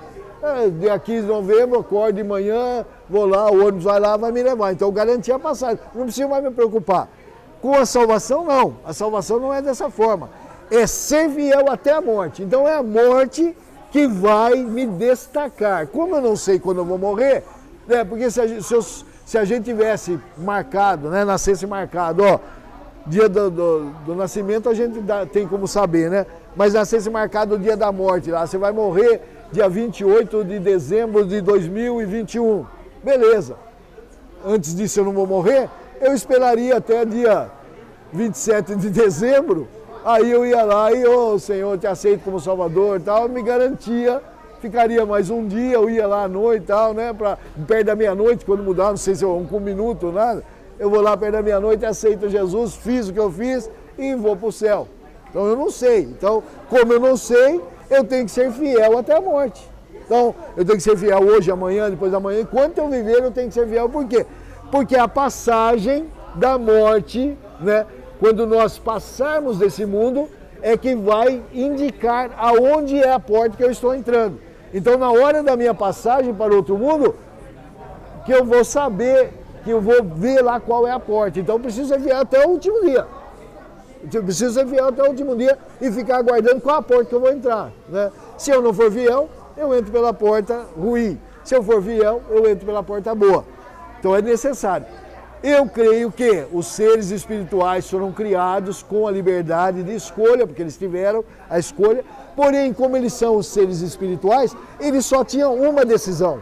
dia 15 de novembro, acordo de manhã, vou lá, o ônibus vai lá, vai me levar. Então eu garanti a passagem, não preciso mais me preocupar. Com a salvação, não. A salvação não é dessa forma. É ser fiel até a morte. Então é a morte que vai me destacar. Como eu não sei quando eu vou morrer, né? Porque se a gente tivesse marcado, né? Nascesse marcado, ó, dia do nascimento a gente tem como saber, né? Mas nascesse marcado o dia da morte lá, você vai morrer dia 28 de dezembro de 2021. Beleza. Antes disso eu não vou morrer, eu esperaria até dia 27 de dezembro, aí eu ia lá e, ô Senhor, te aceito como Salvador e tal, me garantia, ficaria mais um dia, eu ia lá à noite e tal, né, perto da meia-noite, quando mudar, não sei se eu com um minuto, nada, eu vou lá perto da meia-noite, aceito Jesus, fiz o que eu fiz e vou para o céu. Então eu não sei. Então, como eu não sei, eu tenho que ser fiel até a morte. Então, eu tenho que ser fiel hoje, amanhã, depois da manhã. Enquanto eu viver, eu tenho que ser fiel. Por quê? Porque a passagem da morte, né, quando nós passarmos desse mundo, é que vai indicar aonde é a porta que eu estou entrando. Então, na hora da minha passagem para outro mundo, que eu vou saber, que eu vou ver lá qual é a porta. Então, eu preciso ser fiel até o último dia. Eu preciso ser fiel até o último dia e ficar aguardando qual a porta que eu vou entrar, né? Se eu não for fiel, eu entro pela porta ruim. Se eu for fiel, eu entro pela porta boa. Então é necessário. Eu creio que os seres espirituais foram criados com a liberdade de escolha, porque eles tiveram a escolha. Porém, como eles são os seres espirituais, eles só tinham uma decisão.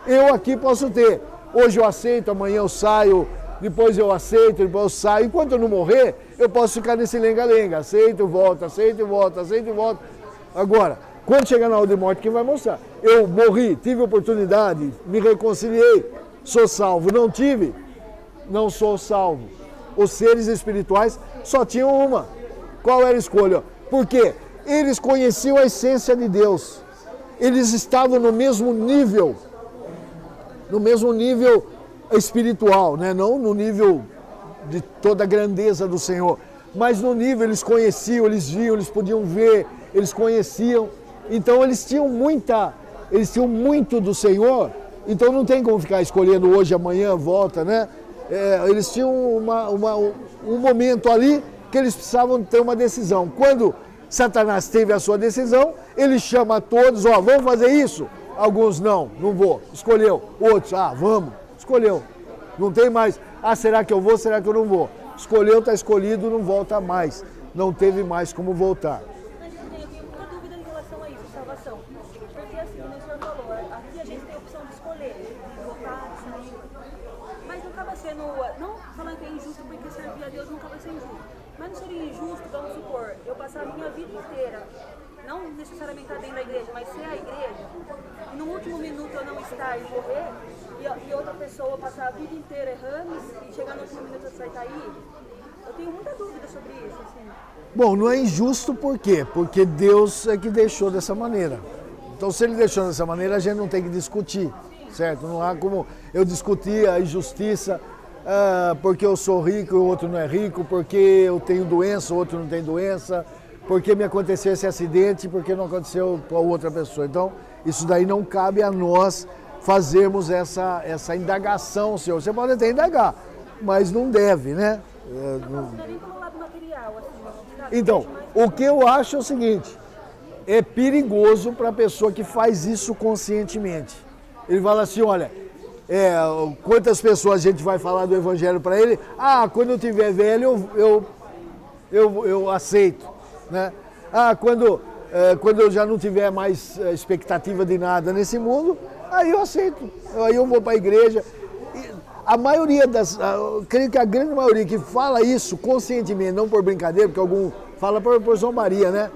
Eu aqui posso ter. Hoje eu aceito, amanhã eu saio, depois eu aceito, depois eu saio. Enquanto eu não morrer, eu posso ficar nesse lenga-lenga. Aceito, volto, aceito e volto, aceito e volto. Agora, quando chegar na hora de morte, quem vai mostrar? Eu morri, tive oportunidade, me reconciliei, sou salvo. Não tive, não sou salvo. Os seres espirituais só tinham uma. Qual era a escolha? Por quê? Eles conheciam a essência de Deus. Eles estavam no mesmo nível espiritual, né? Não no nível de toda a grandeza do Senhor, mas no nível eles conheciam, eles viam, eles podiam ver, eles conheciam. Então eles tinham muito do Senhor, então não tem como ficar escolhendo hoje, amanhã, volta, né? Eles tinham um momento ali que eles precisavam ter uma decisão. Quando Satanás teve a sua decisão, ele chama a todos, ó, vamos fazer isso? Alguns não vou, escolheu. Outros, vamos, escolheu. Não tem mais, será que eu vou, será que eu não vou? Escolheu, está escolhido, não volta mais. Não teve mais como voltar. Mas eu tenho muita dúvida em relação a isso, salvação. Porque assim, como o senhor falou, aqui a gente tem a opção de escolher, de voltar, de sair. Mas não acaba sendo, não falando que é injusto porque servir a Deus nunca vai ser injusto. Mas não seria injusto, vamos supor, eu passar a minha vida inteira, não necessariamente estar dentro da igreja, mas ser a igreja, e no último minuto eu não estar e morrer, e outra pessoa passar a vida inteira errando e chegar no último minuto eu sair. Eu tenho muita dúvida sobre isso, assim. Bom, não é injusto por quê? Porque Deus é que deixou dessa maneira. Então, se Ele deixou dessa maneira, a gente não tem que discutir, certo? Não há como eu discutir a injustiça porque eu sou rico e o outro não é rico, porque eu tenho doença, o outro não tem doença, porque me aconteceu esse acidente, porque não aconteceu com a outra pessoa. Então, isso daí não cabe a nós fazermos essa indagação, senhor. Você pode até indagar, mas não deve, né? Não é nem pelo lado material, assim, sabe? Então, o que eu acho é o seguinte, é perigoso para a pessoa que faz isso conscientemente. Ele fala assim, olha, quantas pessoas a gente vai falar do evangelho para ele? Quando eu tiver velho, eu aceito, né? Quando eu já não tiver mais expectativa de nada nesse mundo, aí eu aceito, aí eu vou para a igreja. A maioria creio que a grande maioria que fala isso conscientemente, não por brincadeira, porque algum fala por zombaria, né?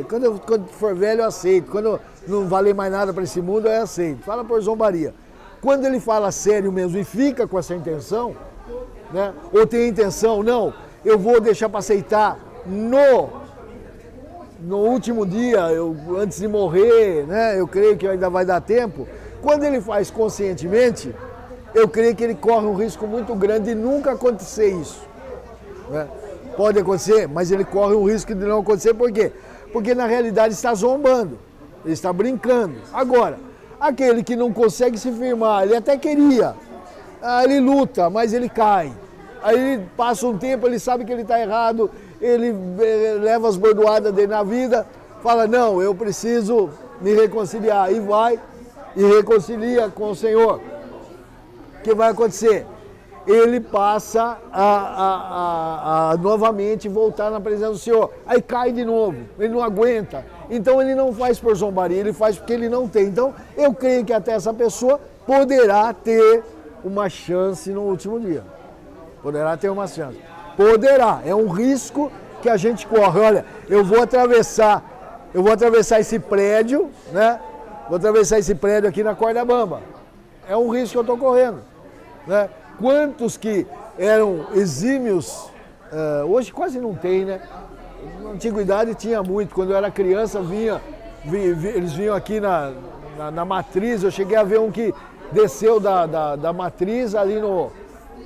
Quando for velho eu aceito, quando não valer mais nada para esse mundo eu aceito. Fala por zombaria. Quando ele fala sério mesmo e fica com essa intenção, né? Ou tem a intenção, não, eu vou deixar para aceitar no último dia, antes de morrer, né? Eu creio que ainda vai dar tempo. Quando ele faz conscientemente, eu creio que ele corre um risco muito grande de nunca acontecer isso, né? Pode acontecer, mas ele corre o risco de não acontecer, por quê? Porque na realidade está zombando, ele está brincando. Agora, aquele que não consegue se firmar, ele até queria, ele luta, mas ele cai. Aí ele passa um tempo, ele sabe que ele está errado, ele leva as bordoadas dele na vida, fala, não, eu preciso me reconciliar, e vai e reconcilia com o Senhor. O que vai acontecer? Ele passa a novamente voltar na presença do Senhor. Aí cai de novo, ele não aguenta. Então ele não faz por zombaria, ele faz porque ele não tem. Então eu creio que até essa pessoa poderá ter uma chance no último dia. Poderá ter uma chance. Poderá, é um risco que a gente corre. Olha, eu vou atravessar esse prédio, né? Vou atravessar esse prédio aqui na corda bamba. É um risco que eu estou correndo, né? Quantos que eram exímios, hoje quase não tem, né? Na antiguidade tinha muito, quando eu era criança eles vinham aqui na matriz, eu cheguei a ver um que desceu da matriz ali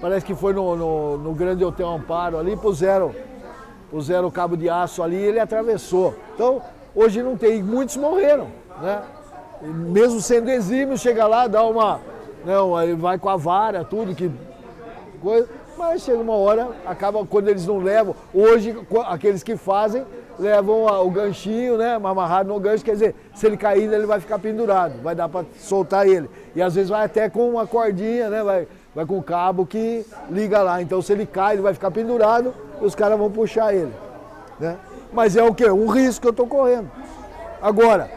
parece que foi no Grande Hotel Amparo ali, puseram o cabo de aço ali e ele atravessou. Então, hoje não tem, muitos morreram, né? E mesmo sendo exímio, chega lá, dá uma... Não, ele vai com a vara, tudo que coisa, mas chega uma hora, acaba quando eles não levam. Hoje, aqueles que fazem, levam o ganchinho, né, amarrado no gancho, quer dizer, se ele cair, ele vai ficar pendurado, vai dar para soltar ele. E às vezes vai até com uma cordinha, né, vai com o cabo que liga lá. Então, se ele cai, ele vai ficar pendurado e os caras vão puxar ele, né? Mas é o quê? Um risco que eu estou correndo. Agora,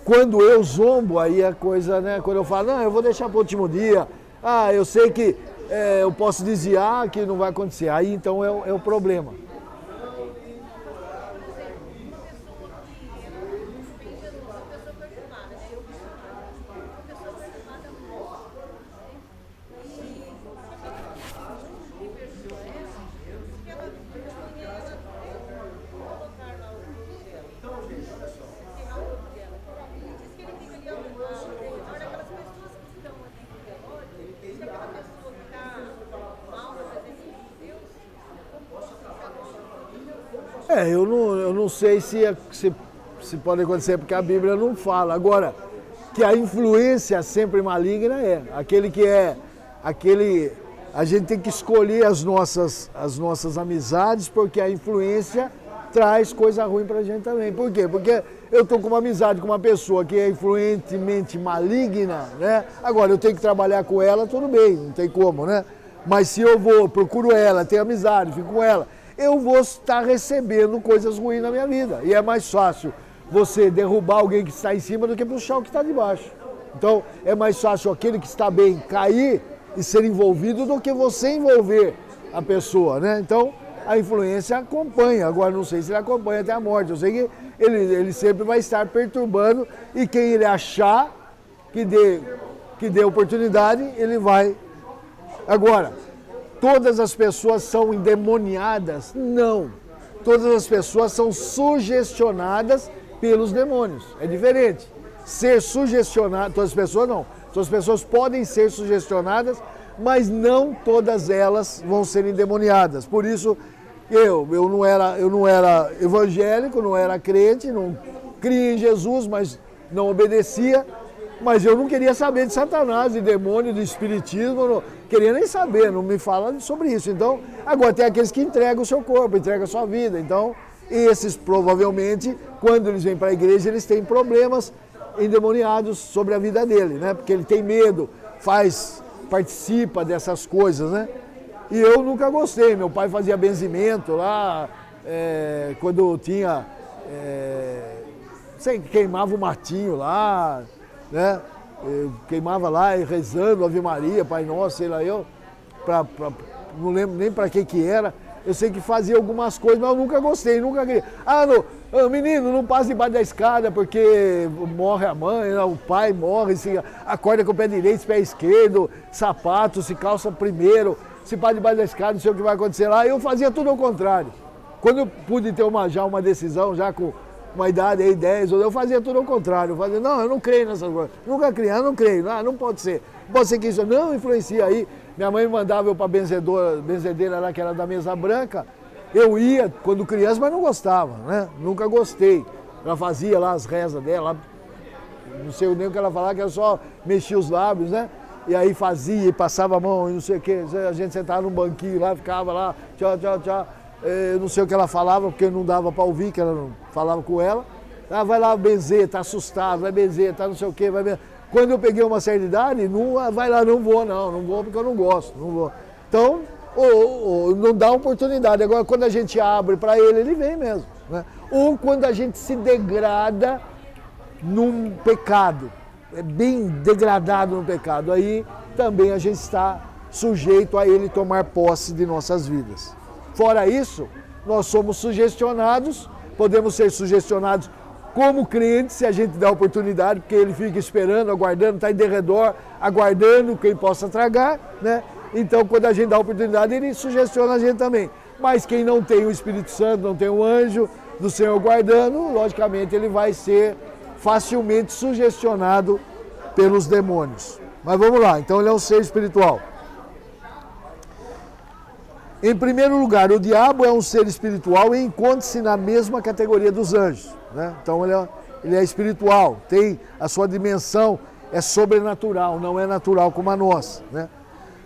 quando eu zombo, aí a coisa, né? Quando eu falo, não, eu vou deixar para o último dia, eu sei que eu posso desviar, que não vai acontecer. Aí então é o problema. Eu não sei se pode acontecer, porque a Bíblia não fala. Agora, que a influência sempre maligna a gente tem que escolher as nossas amizades, porque a influência traz coisa ruim pra gente também. Por quê? Porque eu estou com uma amizade com uma pessoa que é influentemente maligna, né? Agora, eu tenho que trabalhar com ela, tudo bem, não tem como, né? Mas se eu procuro ela, tenho amizade, fico com ela, eu vou estar recebendo coisas ruins na minha vida. E é mais fácil você derrubar alguém que está em cima do que puxar o que está de baixo. Então, é mais fácil aquele que está bem cair e ser envolvido do que você envolver a pessoa, né? Então, a influência acompanha. Agora, não sei se ele acompanha até a morte. Eu sei que ele sempre vai estar perturbando e quem ele achar que dê oportunidade, ele vai. Agora, todas as pessoas são endemoniadas? Não. Todas as pessoas são sugestionadas pelos demônios. É diferente. Ser sugestionado, todas as pessoas não. Todas as pessoas podem ser sugestionadas, mas não todas elas vão ser endemoniadas. Por isso, eu não era evangélico, não era crente, não cria em Jesus, mas não obedecia. Mas eu não queria saber de Satanás, de demônio, de espiritismo, não queria nem saber, não me fala sobre isso. Então, agora tem aqueles que entregam o seu corpo, entregam a sua vida. Então, esses provavelmente, quando eles vêm para a igreja, eles têm problemas endemoniados sobre a vida dele, né? Porque ele tem medo, participa dessas coisas, né? E eu nunca gostei. Meu pai fazia benzimento lá, quando tinha, queimava o matinho lá, né? Eu queimava lá e rezando Ave Maria, Pai Nosso, sei lá não lembro nem para que era, eu sei que fazia algumas coisas, mas eu nunca gostei, nunca queria. Ah, não, menino, não passa debaixo da escada porque morre a mãe, o pai morre, se acorda com o pé direito, se pé esquerdo, sapato, se calça primeiro, se passa debaixo da escada, não sei o que vai acontecer lá. Eu fazia tudo ao contrário. Quando eu pude ter já uma decisão, já com uma idade aí, 10, eu fazia tudo ao contrário. Eu fazia, não, eu não creio nessas coisas. Nunca criei, eu não creio, não pode ser. Pode ser que isso não influencia aí. Minha mãe mandava eu para a benzedeira lá, que era da mesa branca. Eu ia quando criança, mas não gostava, né? Nunca gostei. Ela fazia lá as rezas dela, não sei nem o que ela falava, que ela só mexia os lábios, né? E aí fazia, e passava a mão, e não sei o que. A gente sentava num banquinho lá, ficava lá, tchau, tchau, tchau. Eu não sei o que ela falava, porque não dava para ouvir, que ela não falava com ela. Ah, vai lá benzer, tá assustado, vai benzer, tá não sei o que, vai benzer. Quando eu peguei uma certa idade, vai lá, não vou porque eu não gosto, não vou. Então, não dá oportunidade. Agora, quando a gente abre para ele vem mesmo. Né? Ou quando a gente se degrada num pecado, é bem degradado no pecado, aí também a gente está sujeito a ele tomar posse de nossas vidas. Fora isso, nós somos sugestionados, podemos ser sugestionados como crente, se a gente dá oportunidade, porque ele fica esperando, aguardando, está em derredor, aguardando que ele possa tragar, né? Então, quando a gente dá oportunidade, ele sugestiona a gente também. Mas quem não tem o Espírito Santo, não tem o anjo do Senhor guardando, logicamente ele vai ser facilmente sugestionado pelos demônios. Mas vamos lá, então ele é um ser espiritual. Em primeiro lugar, o diabo é um ser espiritual e encontra-se na mesma categoria dos anjos. Né? Então ele é espiritual, tem a sua dimensão, é sobrenatural, não é natural como a nossa. Né?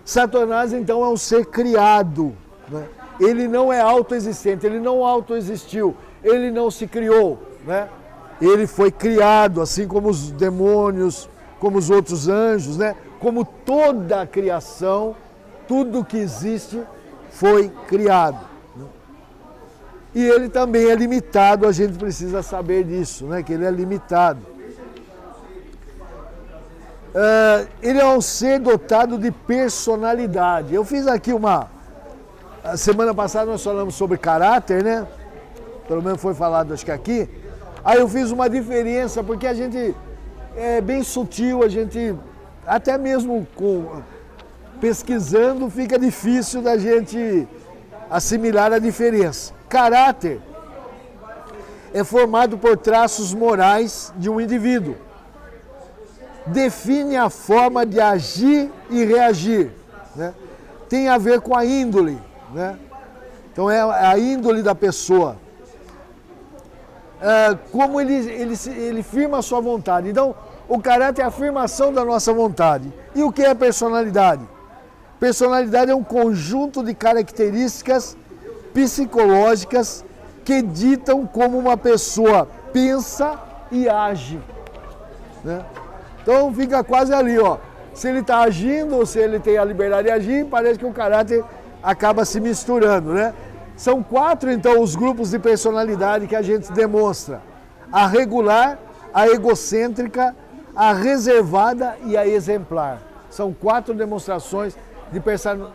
Satanás, então, é um ser criado. Né? Ele não é autoexistente, ele não autoexistiu, ele não se criou. Né? Ele foi criado, assim como os demônios, como os outros anjos, né? Como toda a criação, tudo que existe foi criado. Né? E ele também é limitado, a gente precisa saber disso, né? Que ele é limitado. Ele é um ser dotado de personalidade. Eu fiz aqui a semana passada nós falamos sobre caráter, né? Pelo menos foi falado, acho que aqui. Aí eu fiz uma diferença, porque a gente é bem sutil, a gente, até mesmo pesquisando, fica difícil da gente assimilar a diferença. Caráter é formado por traços morais de um indivíduo. Define a forma de agir e reagir. Né? Tem a ver com a índole. Né? Então é a índole da pessoa. Como ele firma a sua vontade. Então, o caráter é a afirmação da nossa vontade. E o que é personalidade? Personalidade é um conjunto de características psicológicas que ditam como uma pessoa pensa e age. Né? Então fica quase ali, ó. Se ele está agindo ou se ele tem a liberdade de agir, parece que o caráter acaba se misturando, né? São 4, então, os grupos de personalidade que a gente demonstra. A regular, a egocêntrica, a reservada e a exemplar. São 4 demonstrações de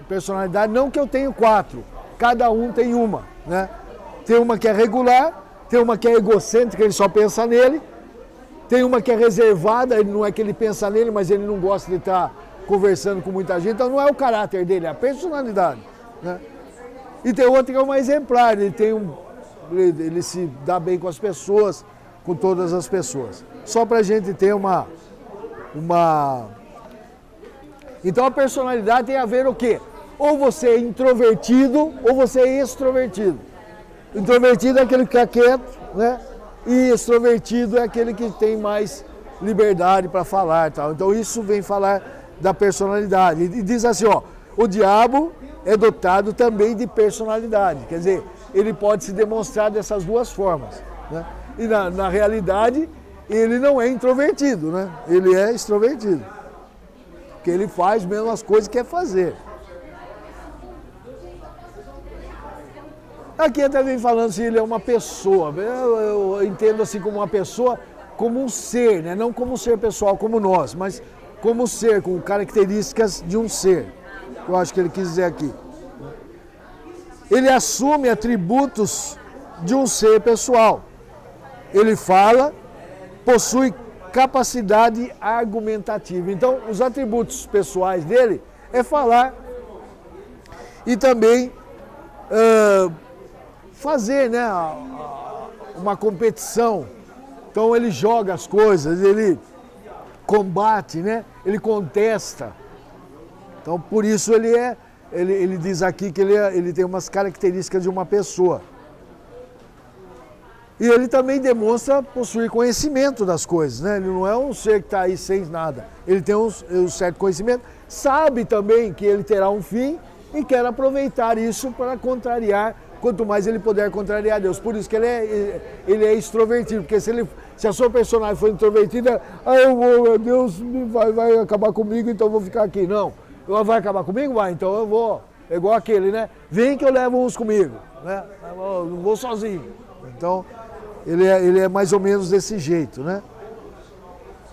personalidade, não que eu tenho 4, cada um tem uma, né? Tem uma que é regular, tem uma que é egocêntrica, ele só pensa nele, tem uma que é reservada, ele não é que ele pensa nele, mas ele não gosta de estar conversando com muita gente, então não é o caráter dele, é a personalidade, né? E tem outra que é uma exemplar, ele se dá bem com as pessoas, com todas as pessoas. Só para a gente ter uma... Então a personalidade tem a ver o quê? Ou você é introvertido ou você é extrovertido. Introvertido é aquele que fica quieto, né? E extrovertido é aquele que tem mais liberdade para falar e tal. Então isso vem falar da personalidade. E diz assim, ó, o diabo é dotado também de personalidade. Quer dizer, ele pode se demonstrar dessas duas formas. Né? E na realidade, ele não é introvertido, né? Ele é extrovertido. Porque ele faz mesmo as coisas que quer fazer. Aqui até vem falando se ele é uma pessoa. Eu entendo assim como uma pessoa, como um ser, né? Não como um ser pessoal como nós, mas como ser, com características de um ser. Eu acho que ele quis dizer aqui. ele assume atributos de um ser pessoal. Ele fala, possui capacidade argumentativa. Então, os atributos pessoais dele é falar e também fazer, né, uma competição. Então, ele joga as coisas, ele combate, né, ele contesta. Então, por isso ele diz aqui que ele tem umas características de uma pessoa. E ele também demonstra possuir conhecimento das coisas, né? Ele não é um ser que está aí sem nada. Ele tem um certo conhecimento, sabe também que ele terá um fim e quer aproveitar isso para contrariar, quanto mais ele puder contrariar Deus. Por isso que ele é extrovertido, porque se a sua personagem for introvertida, Deus vai acabar comigo, então eu vou ficar aqui. Não, vai acabar comigo? Vai, então eu vou. É igual aquele, né? Vem que eu levo uns comigo, né? Eu não vou sozinho. Então, ele é mais ou menos desse jeito, né?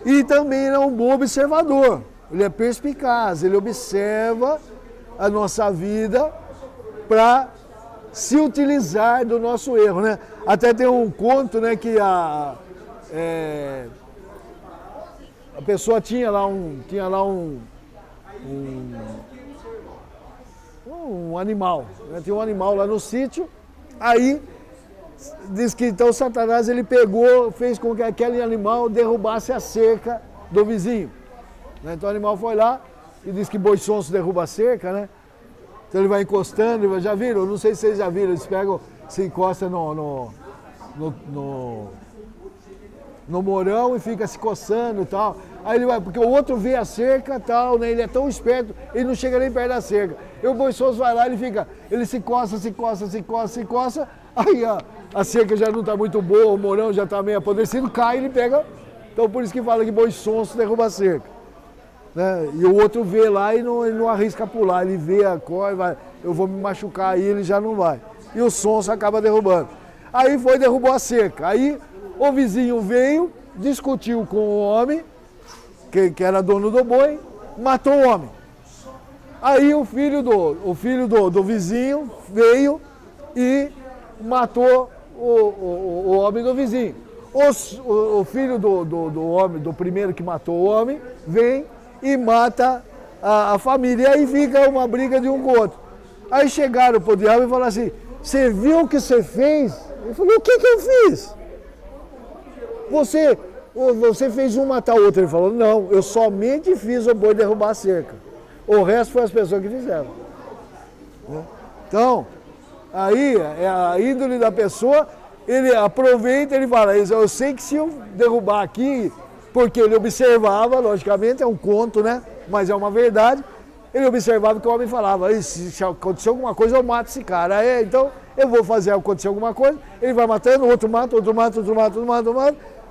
E também ele é um bom observador. Ele é perspicaz, ele observa a nossa vida para se utilizar do nosso erro, né? Até tem um conto, né, que a pessoa tinha lá um animal, né? Tinha um animal lá no sítio, aí diz que então Satanás ele fez com que aquele animal derrubasse a cerca do vizinho. Então o animal foi lá e diz que boi sonso derruba a cerca, né? Então ele vai encostando, já viram? Não sei se vocês já viram, eles pegam, se encostam no morão e fica se coçando e tal. Aí ele vai, porque o outro vê a cerca e tal, né? Ele é tão esperto, ele não chega nem perto da cerca. E o boi sonso vai lá, ele se coça, aí a cerca já não está muito boa, o morão já está meio apodrecido, cai e ele pega. Então por isso que fala que boi sonso derruba a cerca. Né? E o outro vê lá e não arrisca pular, ele vê a cor e vai, eu vou me machucar aí, ele já não vai. E o sonso acaba derrubando. Aí derrubou a cerca. Aí o vizinho veio, discutiu com o homem, que era dono do boi, matou o homem. Aí o filho do vizinho veio e matou o homem do vizinho. O filho do homem, do primeiro que matou o homem, vem e mata a família. E aí fica uma briga de um com o outro. Aí chegaram pro diabo e falaram assim, você viu o que você fez? Ele falou, o que eu fiz? Você fez um matar o outro. Ele falou, não, eu somente fiz o boi derrubar a cerca. O resto foi as pessoas que fizeram. Então, aí é a índole da pessoa, ele aproveita, ele fala, eu sei que se eu derrubar aqui, porque ele observava, logicamente, é um conto, né? Mas é uma verdade, ele observava que o homem falava, se acontecer alguma coisa, eu mato esse cara. Então, eu vou fazer acontecer alguma coisa, ele vai matando, outro mata.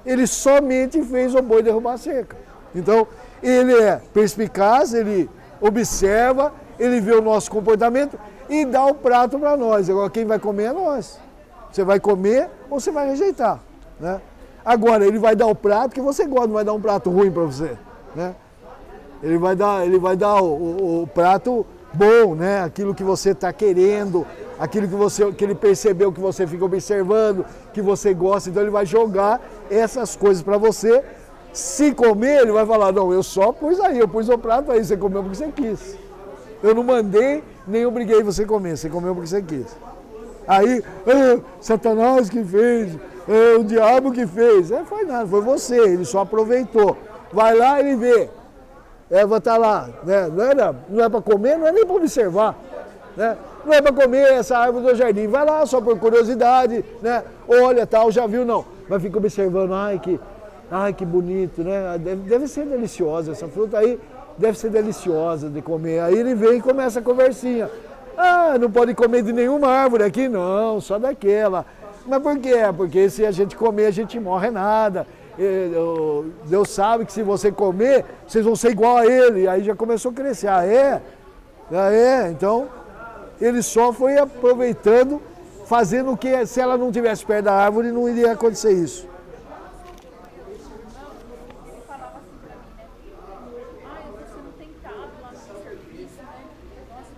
Ele somente fez o boi derrubar a cerca. Então, ele é perspicaz, ele observa, ele vê o nosso comportamento e dá o prato para nós. Agora, quem vai comer é nós. Você vai comer ou você vai rejeitar, né? Agora, ele vai dar o prato que você gosta, não vai dar um prato ruim para você, né? Ele vai dar o prato bom, né? Aquilo que você está querendo, aquilo que ele percebeu que você fica observando, que você gosta, então ele vai jogar essas coisas para você. Se comer, ele vai falar, não, eu só pus aí, eu pus o prato aí, você comeu porque você quis. Eu não mandei, nem obriguei você a comer, você comeu porque você quis. Aí, Satanás que fez, o diabo que fez. Foi nada, foi você, ele só aproveitou. Vai lá, ele vê. Eva está lá, né? Não é para comer, não é nem para observar, né? Não é para comer essa árvore do jardim. Vai lá só por curiosidade, né? Olha, tal, já viu, não. Mas fica observando, ai que bonito, né? Deve ser deliciosa, essa fruta aí deve ser deliciosa de comer. Aí ele vem e começa a conversinha. Não pode comer de nenhuma árvore aqui? Não, só daquela. Mas por quê? Porque se a gente comer, a gente morre nada. Deus sabe que se você comer, vocês vão ser igual a ele. Aí já começou a crescer. Então, ele só foi aproveitando, fazendo o que, se ela não estivesse perto da árvore, não iria acontecer isso. Ele falava assim pra mim, né? Eu tô sendo tentado lá no meu serviço, né? Nossa,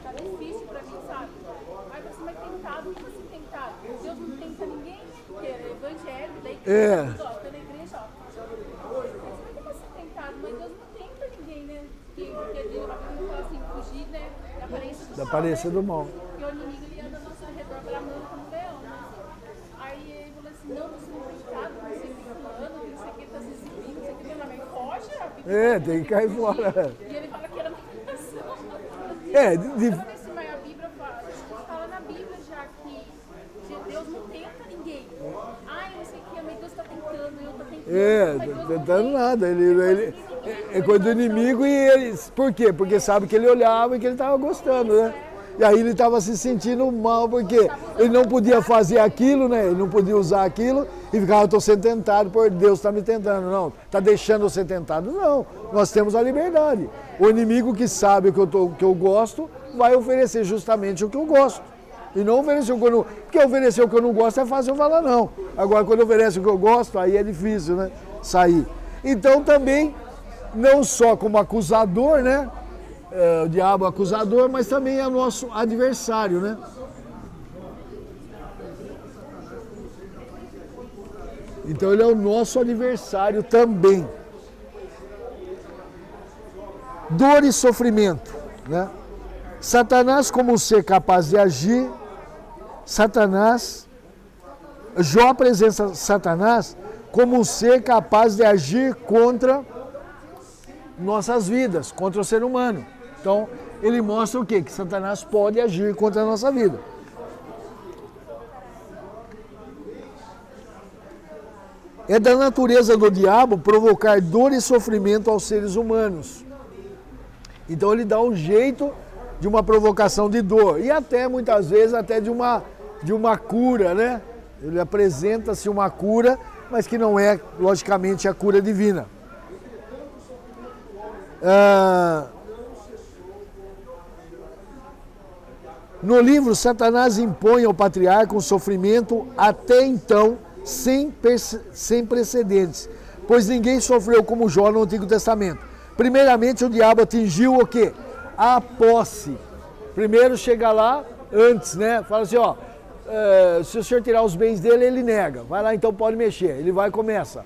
tá difícil pra mim, sabe? É. Gosta na igreja, ó. Você vai ser tentado, mas Deus não tenta ninguém, né? Porque a Bíblia fala assim, fugir, né? Da aparência do mal. Porque o inimigo ele anda ao nosso redor bramando como um leão, né? Aí ele falou assim, não, você não é tentado, você fica falando, que não sei o que, tá se exibindo, não sei o que, mas foge. Tem que cair fora. E ele fala que era manipulação. É, Mas a Bíblia fala na Bíblia já que Deus não tenta ninguém. Ai, não sei o que, mas Deus está tentando, eu estou tentando. Mas Deus não tentando tenta. nada. Ele é coisa do inimigo e ele. Por quê? Porque sabe que ele olhava e que ele estava gostando, né? E aí ele estava se sentindo mal, porque ele não podia fazer aquilo, né? Ele não podia usar aquilo e ficava, eu estou sendo tentado, por Deus está me tentando. Não, está deixando eu ser tentado. Não, nós temos a liberdade. O inimigo que sabe o que eu gosto, vai oferecer justamente o que eu gosto. E não oferecer o que eu não... Porque oferecer o que eu não gosto é fácil eu falar não. Agora, quando oferece o que eu gosto, aí é difícil, né? Sair. Então, também, não só como acusador, né? O diabo acusador, mas também é nosso adversário, né? Então ele é o nosso adversário também. Dor e sofrimento, né? Satanás, como um ser capaz de agir, Jó apresenta Satanás como um ser capaz de agir contra nossas vidas, contra o ser humano. Então, ele mostra o quê? Que Satanás pode agir contra a nossa vida. É da natureza do diabo provocar dor e sofrimento aos seres humanos. Então, ele dá um jeito de uma provocação de dor. E até, muitas vezes, até de uma cura, né? Ele apresenta-se uma cura, mas que não é, logicamente, a cura divina. No livro, Satanás impõe ao patriarca um sofrimento até então sem precedentes, pois ninguém sofreu como Jó no Antigo Testamento. Primeiramente, o diabo atingiu o quê? A posse. Primeiro chega lá, antes, né? Fala assim, ó, se o senhor tirar os bens dele, ele nega. Vai lá, então pode mexer. Ele vai e começa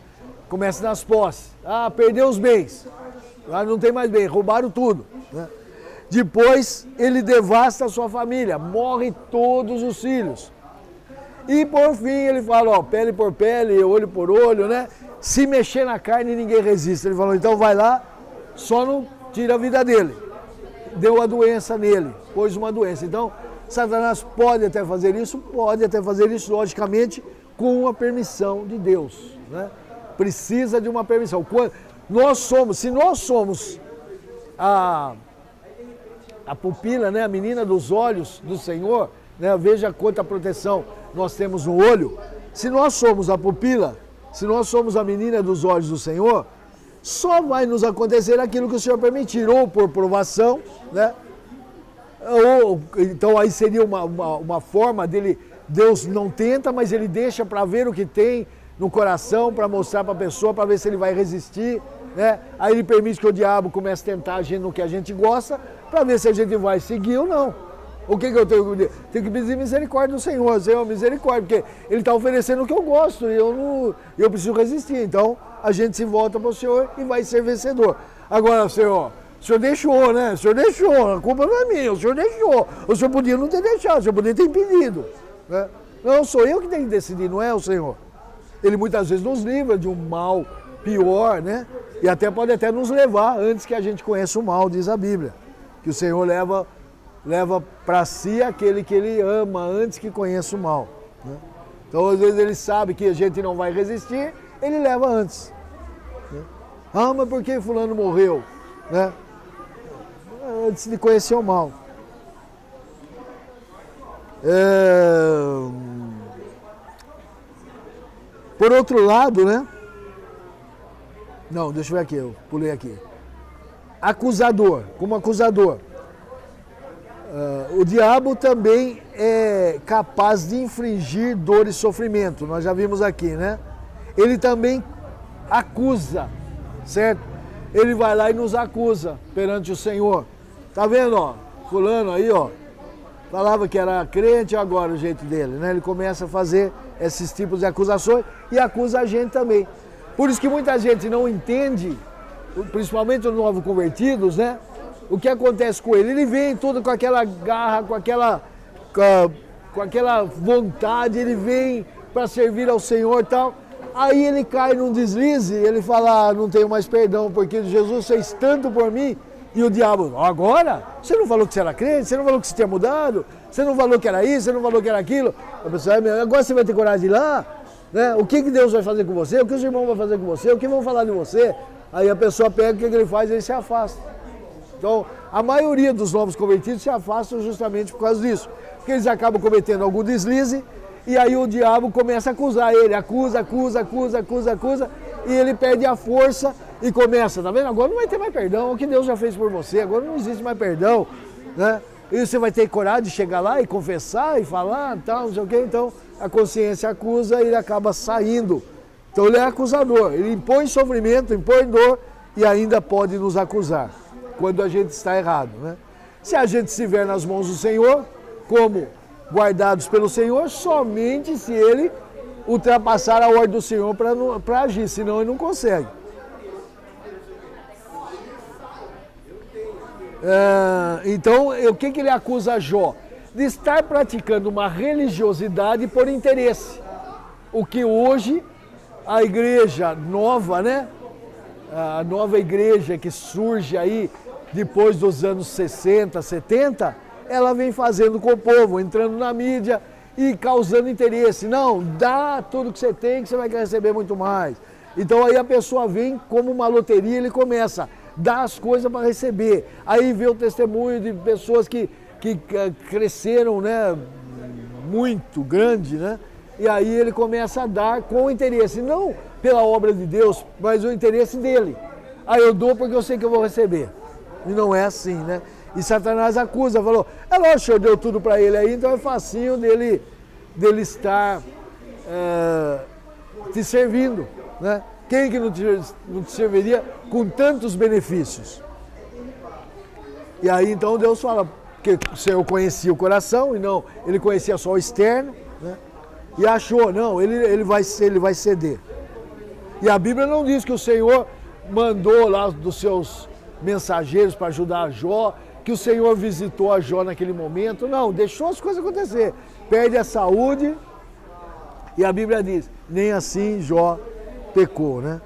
nas posses. Ah, perdeu os bens. Lá não tem mais bem, roubaram tudo, né? Depois ele devasta a sua família, morre todos os filhos. E por fim ele fala, ó, pele por pele, olho por olho, né? Se mexer na carne ninguém resiste. Ele falou, então vai lá, só não tira a vida dele. Deu a doença nele, pôs uma doença. Então, Satanás pode até fazer isso, logicamente, com a permissão de Deus, né? Precisa de uma permissão. Se nós somos a pupila, né, a menina dos olhos do Senhor, né, veja quanta proteção nós temos no olho. Se nós somos a pupila, se nós somos a menina dos olhos do Senhor, só vai nos acontecer aquilo que o Senhor permitir, ou por provação, né? Então aí seria uma forma dele, Deus não tenta, mas ele deixa para ver o que tem no coração, para mostrar para a pessoa, para ver se ele vai resistir, né? Aí ele permite que o diabo comece a tentar agir no que a gente gosta, para ver se a gente vai seguir ou não. O que eu tenho que pedir? Tenho que pedir misericórdia do Senhor, Senhor, misericórdia, porque ele está oferecendo o que eu gosto e eu preciso resistir. Então a gente se volta para o Senhor e vai ser vencedor. Agora, Senhor, o Senhor deixou, né? O Senhor deixou, a culpa não é minha, o Senhor deixou. O Senhor podia não ter deixado, o Senhor podia ter impedido, né? Não, sou eu que tenho que decidir, não é o Senhor. Ele muitas vezes nos livra de um mal pior, né? E pode até nos levar antes que a gente conheça o mal, diz a Bíblia. Que o Senhor leva para si aquele que ele ama antes que conheça o mal, né? Então, às vezes ele sabe que a gente não vai resistir, ele leva antes, né? Ah, mas por que fulano morreu, né? Antes de conhecer o mal. Por outro lado, né? Não, deixa eu ver aqui, eu pulei aqui. Acusador, como acusador. O diabo também é capaz de infligir dor e sofrimento, nós já vimos aqui, né? Ele também acusa, certo? Ele vai lá e nos acusa perante o Senhor. Tá vendo, ó? Fulano aí, ó, falava que era crente, agora o jeito dele, né? Ele começa a fazer esses tipos de acusações e acusa a gente também. Por isso que muita gente não entende, principalmente os novos convertidos, né? O que acontece com ele? Ele vem todo com aquela garra, com aquela vontade, ele vem para servir ao Senhor e tal. Aí ele cai num deslize, ele fala, não tenho mais perdão, porque Jesus fez tanto por mim. E o diabo, agora? Você não falou que você era crente? Você não falou que você tinha mudado? Você não falou que era isso? Você não falou que era aquilo? A pessoa, agora você vai ter coragem de ir lá? Né? O que Deus vai fazer com você? O que os irmãos vão fazer com você? O que vão falar de você? Aí a pessoa pega, o que ele faz? Ele se afasta. Então, a maioria dos novos convertidos se afastam justamente por causa disso. Porque eles acabam cometendo algum deslize e aí o diabo começa a acusar ele. Acusa, e ele perde a força e começa, tá vendo? Agora não vai ter mais perdão, o que Deus já fez por você, agora não existe mais perdão, né? E você vai ter coragem de chegar lá e confessar e falar, tal, não sei o quê. Então a consciência acusa e ele acaba saindo. Então ele é acusador, ele impõe sofrimento, impõe dor e ainda pode nos acusar quando a gente está errado, né? Se a gente estiver nas mãos do Senhor, como guardados pelo Senhor, somente se ele ultrapassar a ordem do Senhor para agir, senão ele não consegue. Então, o que ele acusa Jó? De estar praticando uma religiosidade por interesse. O que hoje a igreja nova, né? A nova igreja que surge aí depois dos anos 60, 70, ela vem fazendo com o povo, entrando na mídia e causando interesse. Não, dá tudo que você vai receber muito mais. Então aí a pessoa vem como uma loteria, ele começa a dar as coisas para receber. Aí vê o testemunho de pessoas que cresceram, né, muito grande, né? E aí ele começa a dar com interesse, não pela obra de Deus, mas o interesse dele. Aí eu dou porque eu sei que eu vou receber. E não é assim, né? E Satanás acusa, falou, é lógico, o senhor deu tudo para ele aí, então é facinho dele estar te servindo, né? Quem que não te serviria com tantos benefícios? E aí então Deus fala que o Senhor conhecia o coração e não, ele conhecia só o externo, né? E achou, não, ele vai ceder. E a Bíblia não diz que o Senhor mandou lá dos seus mensageiros para ajudar a Jó, que o Senhor visitou a Jó naquele momento. Não, deixou as coisas acontecer. Perde a saúde e a Bíblia diz, nem assim Jó pecou, né?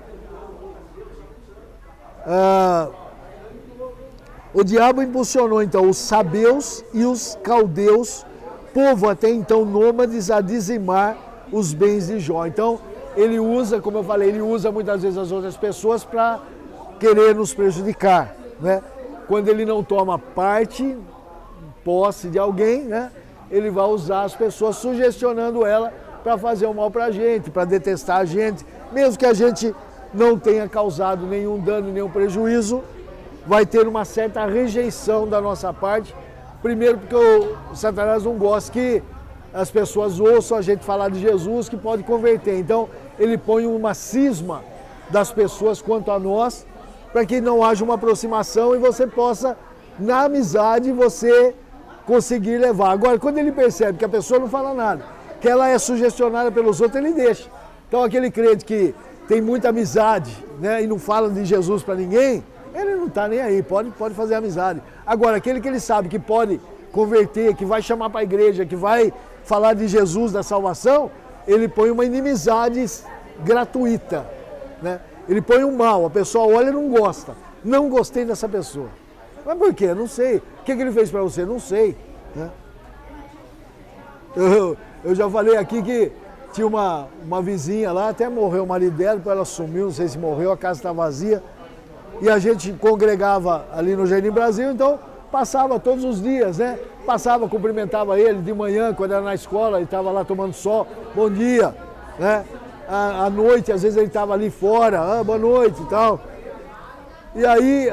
O diabo impulsionou então os sabeus e os caldeus, povo até então nômades, a dizimar os bens de Jó. Então ele usa, como eu falei, ele usa muitas vezes as outras pessoas para querer nos prejudicar, né? Quando ele não toma posse de alguém, né? Ele vai usar as pessoas sugestionando ela para fazer o mal para a gente, para detestar a gente, mesmo que a gente não tenha causado nenhum dano, nenhum prejuízo, vai ter uma certa rejeição da nossa parte. Primeiro porque o Satanás não gosta que as pessoas ouçam a gente falar de Jesus, que pode converter. Então ele põe uma cisma das pessoas quanto a nós, para que não haja uma aproximação e você possa, na amizade, você conseguir levar. Agora, quando ele percebe que a pessoa não fala nada, que ela é sugestionada pelos outros, ele deixa. Então aquele crente que tem muita amizade, né, e não fala de Jesus para ninguém, ele não está nem aí, pode fazer amizade. Agora, aquele que ele sabe que pode converter, que vai chamar para a igreja, que vai falar de Jesus, da salvação, ele põe uma inimizade gratuita, né? Ele põe um mal, a pessoa olha e não gosta. Não gostei dessa pessoa. Mas por quê? Não sei. O que ele fez para você? Não sei, né? Eu já falei aqui que tinha uma vizinha lá, até morreu o marido dela, depois ela sumiu, não sei se morreu, a casa está vazia. E a gente congregava ali no Jardim Brasil, então passava todos os dias, né? Passava, cumprimentava ele de manhã, quando era na escola, ele estava lá tomando sol, bom dia, né? À noite, às vezes ele estava ali fora, boa noite e tal. E aí,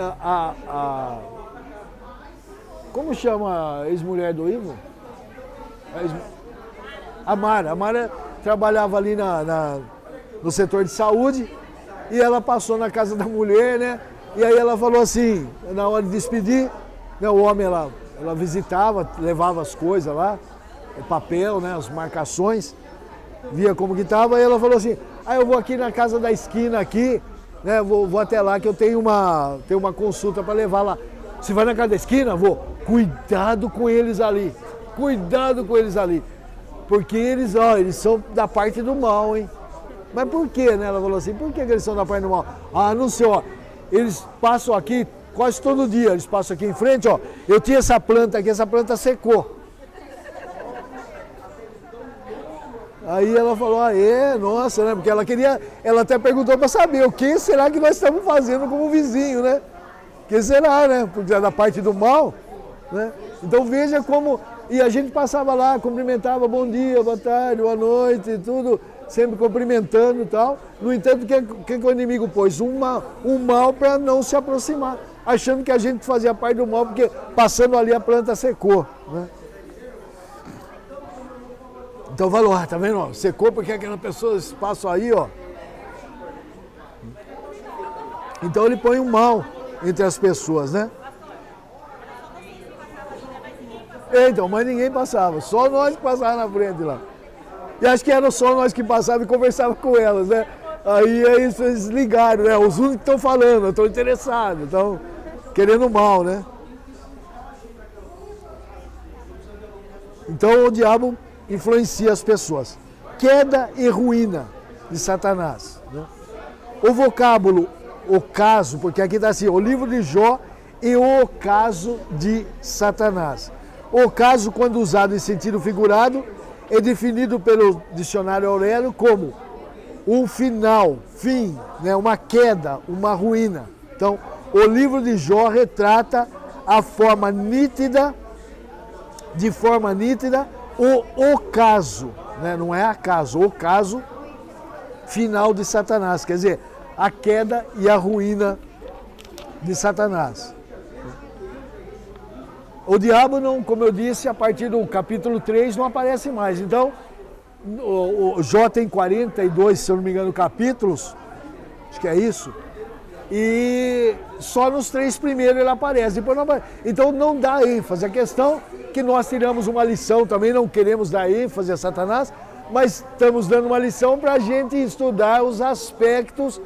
como chama a ex-mulher do Ivo? A Mara trabalhava ali no setor de saúde e ela passou na casa da mulher, né? E aí ela falou assim, na hora de despedir, né, o homem ela visitava, levava as coisas lá, o papel, né, as marcações. via como que estava, aí ela falou assim, eu vou aqui na casa da esquina aqui, né, vou até lá que eu tenho uma consulta para levar lá. Você vai na casa da esquina? Vou. Cuidado com eles ali, porque eles são da parte do mal, hein? Mas por quê, né? Ela falou assim, por que eles são da parte do mal? Não sei, eles passam aqui quase todo dia, eles passam aqui em frente, eu tinha essa planta aqui, essa planta secou. Aí ela falou, nossa, né? Porque ela até perguntou para saber o que será que nós estamos fazendo como vizinho, né? O que será, né? Porque é da parte do mal, né? Então veja como... E a gente passava lá, cumprimentava, bom dia, boa tarde, boa noite, tudo, sempre cumprimentando e tal. No entanto, o que o inimigo pôs? Um mal para não se aproximar, achando que a gente fazia parte do mal, porque passando ali a planta secou, né? Então falou, tá vendo? Secou porque aquelas pessoas passam aí, Então ele põe um mal entre as pessoas, né? Então, mas ninguém passava, só nós que passávamos na frente lá. E acho que era só nós que passávamos e conversávamos com elas, né? Aí eles ligaram, né? Os únicos que estão falando, estão interessados, estão querendo mal, né? Então o diabo influencia as pessoas. Queda e ruína de Satanás, né? O vocábulo, ocaso, porque aqui está assim, o livro de Jó e o ocaso de Satanás. O ocaso, quando usado em sentido figurado, é definido pelo dicionário Aurélio como um final, fim, né? Uma queda, uma ruína. Então, o livro de Jó retrata de forma nítida, o ocaso, né? Não é acaso, o ocaso final de Satanás, quer dizer, a queda e a ruína de Satanás. O diabo, não, como eu disse, a partir do capítulo 3 não aparece mais. Então, o Jó tem 42, se eu não me engano, capítulos, acho que é isso, e só nos 3 primeiros ele aparece, depois não aparece. Então não dá ênfase. A questão que nós tiramos uma lição, também não queremos dar ênfase a Satanás, mas estamos dando uma lição para a gente estudar os aspectos,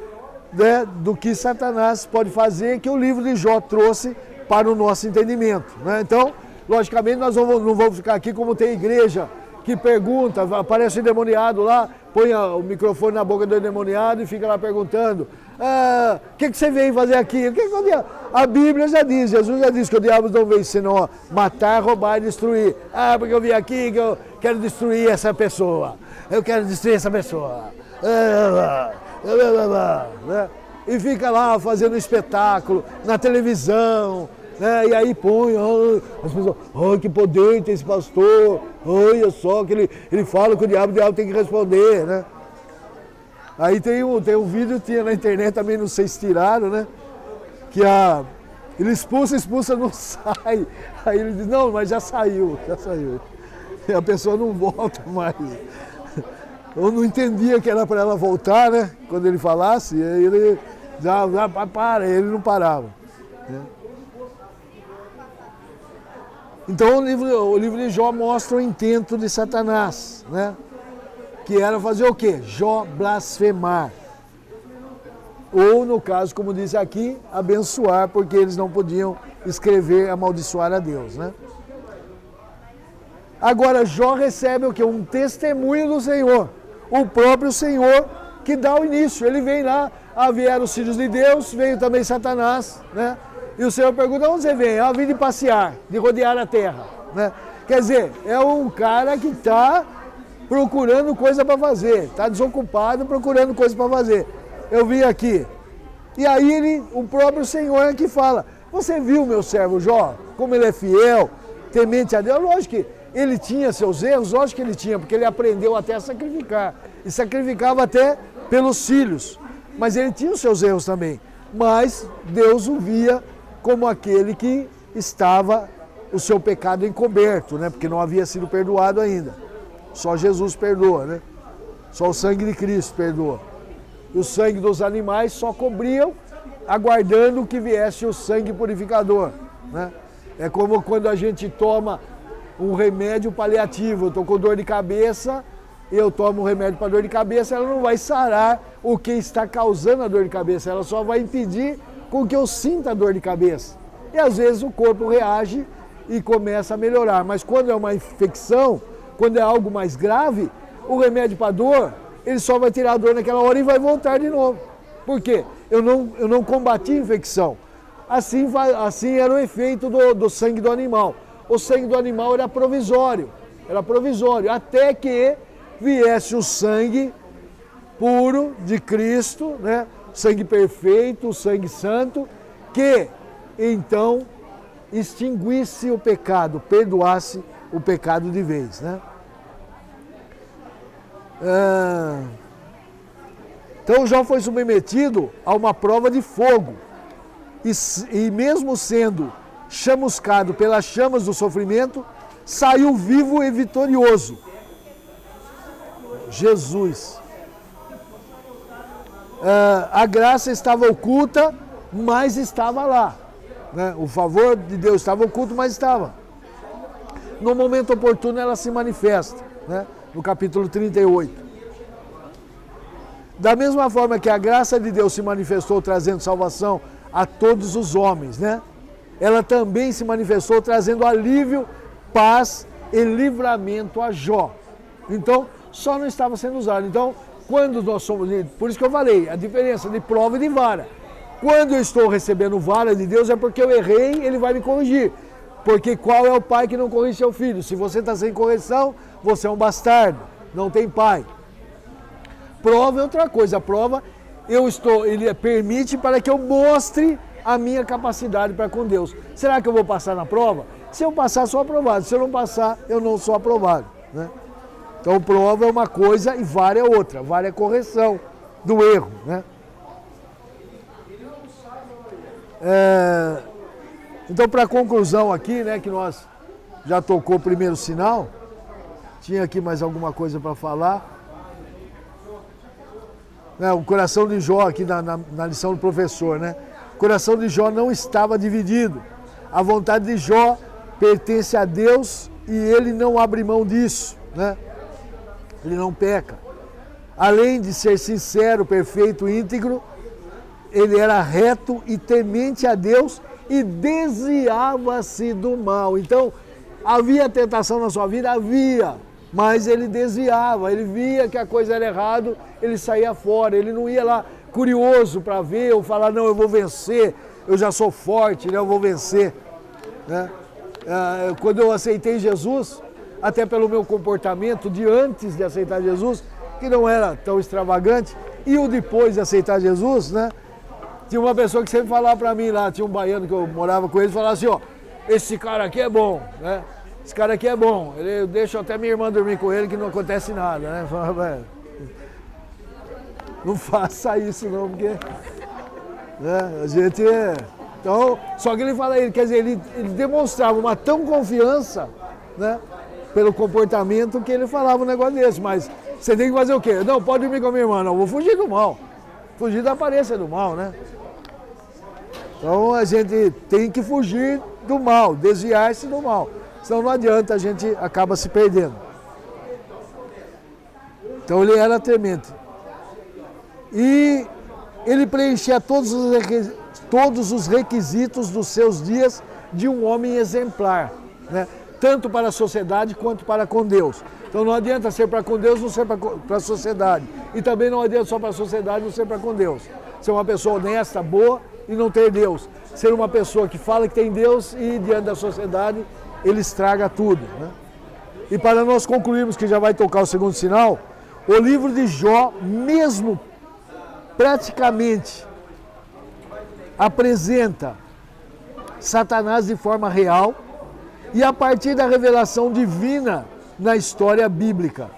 né, do que Satanás pode fazer, que o livro de Jó trouxe para o nosso entendimento, né? Então, logicamente, nós não vamos ficar aqui como tem igreja que pergunta, aparece o endemoniado lá, põe o microfone na boca do endemoniado e fica lá perguntando, o que você veio fazer aqui? A Bíblia já diz, Jesus já disse que o diabo não veio senão matar, roubar e destruir. Porque eu vim aqui que eu quero destruir essa pessoa. Eu quero destruir essa pessoa. Né? E fica lá fazendo espetáculo na televisão, né? E aí põe, as pessoas, que poder tem esse pastor, olha só, que ele fala que o diabo tem que responder, né? Aí tem um vídeo, tinha na internet também, não sei se tiraram, né? Que ele expulsa, não sai. Aí ele diz, não, mas já saiu. E a pessoa não volta mais. Eu não entendia que era para ela voltar, né? Quando ele falasse, aí ele ele não parava, né? Então o livro de Jó mostra o intento de Satanás, né? Que era fazer o quê? Jó blasfemar. Ou, no caso, como diz aqui, abençoar, porque eles não podiam escrever, amaldiçoar a Deus, né? Agora, Jó recebe o quê? Um testemunho do Senhor. O próprio Senhor que dá o início. Ele vem lá, vieram os filhos de Deus, veio também Satanás, né? E o Senhor pergunta, onde você vem? Vim de passear, de rodear a terra, né? Quer dizer, é um cara que está procurando coisa para fazer, está desocupado procurando coisa para fazer. Eu vim aqui. E aí o próprio Senhor é que fala, você viu meu servo Jó, como ele é fiel, temente a Deus? Lógico que ele tinha seus erros, lógico que ele tinha, porque ele aprendeu até a sacrificar. E sacrificava até pelos filhos. Mas ele tinha os seus erros também. Mas Deus o via como aquele que estava o seu pecado encoberto, né? Porque não havia sido perdoado ainda. Só Jesus perdoa, né? Só o sangue de Cristo perdoa. E o sangue dos animais só cobriam, aguardando que viesse o sangue purificador, né? É como quando a gente toma um remédio paliativo. Eu estou com dor de cabeça, eu tomo um remédio para dor de cabeça, ela não vai sarar o que está causando a dor de cabeça, ela só vai impedir com que eu sinta a dor de cabeça. E às vezes o corpo reage e começa a melhorar, mas quando é uma infecção, quando é algo mais grave, o remédio para dor, ele só vai tirar a dor naquela hora e vai voltar de novo. Por quê? Eu não combati a infecção. Assim era o efeito do sangue do animal. O sangue do animal era provisório, até que viesse o sangue puro de Cristo, né? Sangue perfeito, o sangue santo, que então extinguisse o pecado, perdoasse o pecado de vez, né? Então Jó foi submetido a uma prova de fogo e mesmo sendo chamuscado pelas chamas do sofrimento, saiu vivo e vitorioso. Jesus. A graça estava oculta, mas estava lá, né? O favor de Deus estava oculto, mas estava. No momento oportuno ela se manifesta, né? No capítulo 38. Da mesma forma que a graça de Deus se manifestou trazendo salvação a todos os homens, né? Ela também se manifestou trazendo alívio, paz e livramento a Jó. Então, só não estava sendo usado. Então, quando nós somos, por isso que eu falei, a diferença de prova e de vara. Quando eu estou recebendo vara de Deus é porque eu errei, ele vai me corrigir. Porque qual é o pai que não corrige seu filho? Se você está sem correção, você é um bastardo, não tem pai. Prova é outra coisa. A prova, ele permite para que eu mostre a minha capacidade para com Deus. Será que eu vou passar na prova? Se eu passar, sou aprovado. Se eu não passar, eu não sou aprovado, né? Então, prova é uma coisa e vara é outra. Vara é correção do erro, né? Então, para conclusão aqui, né, que nós já tocou o primeiro sinal, tinha aqui mais alguma coisa para falar. O coração de Jó, aqui na lição do professor, né? O coração de Jó não estava dividido. A vontade de Jó pertence a Deus e ele não abre mão disso, né? Ele não peca. Além de ser sincero, perfeito, íntegro, ele era reto e temente a Deus e desviava-se do mal. Então, havia tentação na sua vida? Havia. Mas ele desviava, ele via que a coisa era errada, ele saía fora, ele não ia lá curioso para ver ou falar, não, eu vou vencer, eu já sou forte, né, eu vou vencer, né? Quando eu aceitei Jesus, até pelo meu comportamento de antes de aceitar Jesus, que não era tão extravagante, e o depois de aceitar Jesus, né? Tinha uma pessoa que sempre falava para mim lá, tinha um baiano que eu morava com ele, falava assim, ó, esse cara aqui é bom, né? Esse cara aqui é bom, eu deixo até minha irmã dormir com ele que não acontece nada, né? Fala, não faça isso não, porque né, a gente Então, só que ele fala, quer dizer, ele demonstrava uma tão confiança, né, pelo comportamento que ele falava um negócio desse, mas você tem que fazer o quê? Não, pode dormir com a minha irmã, não, vou fugir do mal, fugir da aparência do mal, né? Então a gente tem que fugir do mal, desviar-se do mal. Senão não adianta, a gente acaba se perdendo. Então ele era temente. E ele preenchia todos os requisitos dos seus dias de um homem exemplar, né? Tanto para a sociedade quanto para com Deus. Então não adianta ser para com Deus, não ser para a sociedade. E também não adianta só para a sociedade, não ser para com Deus. Ser uma pessoa honesta, boa e não ter Deus. Ser uma pessoa que fala que tem Deus e diante da sociedade ele estraga tudo, né? E para nós concluirmos, que já vai tocar o segundo sinal, o livro de Jó, mesmo praticamente apresenta Satanás de forma real e a partir da revelação divina na história bíblica.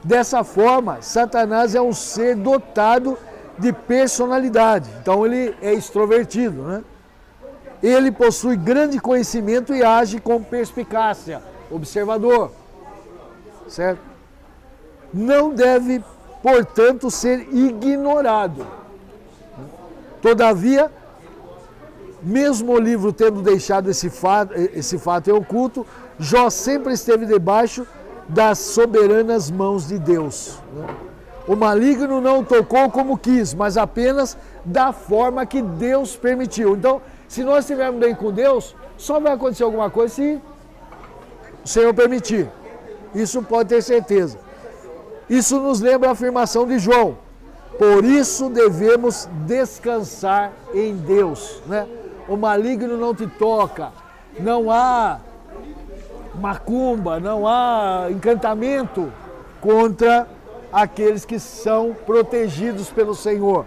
Dessa forma, Satanás é um ser dotado de personalidade, então ele é extrovertido, né? Ele possui grande conhecimento e age com perspicácia, observador, certo? Não deve, portanto, ser ignorado. Todavia, mesmo o livro tendo deixado esse fato em oculto, Jó sempre esteve debaixo das soberanas mãos de Deus. Né? O maligno não tocou como quis, mas apenas da forma que Deus permitiu. Então, se nós estivermos bem com Deus, só vai acontecer alguma coisa se o Senhor permitir. Isso pode ter certeza. Isso nos lembra a afirmação de João. Por isso devemos descansar em Deus. Né? O maligno não te toca, não há macumba, não há encantamento contra aqueles que são protegidos pelo Senhor.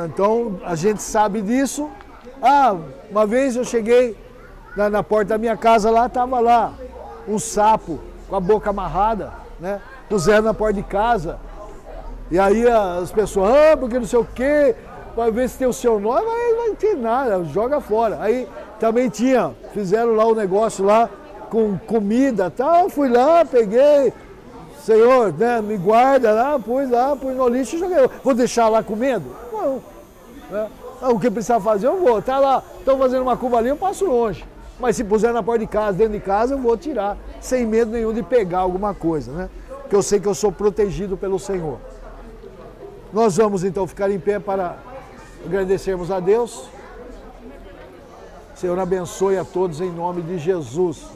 Então, a gente sabe disso. Uma vez eu cheguei na porta da minha casa lá, estava lá um sapo com a boca amarrada, né? Puseram na porta de casa. E aí as pessoas, porque não sei o quê, vai ver se tem o seu nome, mas não tem nada, joga fora. Aí também fizeram lá o negócio lá com comida e tal, fui lá, peguei, Senhor, né, me guarda lá, pus no lixo e joguei. Vou deixar lá com medo? Não. Né? O que precisar fazer eu vou, tá lá, estão fazendo uma curva ali, eu passo longe. Mas se puser na porta de casa, dentro de casa, eu vou tirar, sem medo nenhum de pegar alguma coisa, né? Porque eu sei que eu sou protegido pelo Senhor. Nós vamos então ficar em pé para agradecermos a Deus. Senhor, abençoe a todos em nome de Jesus.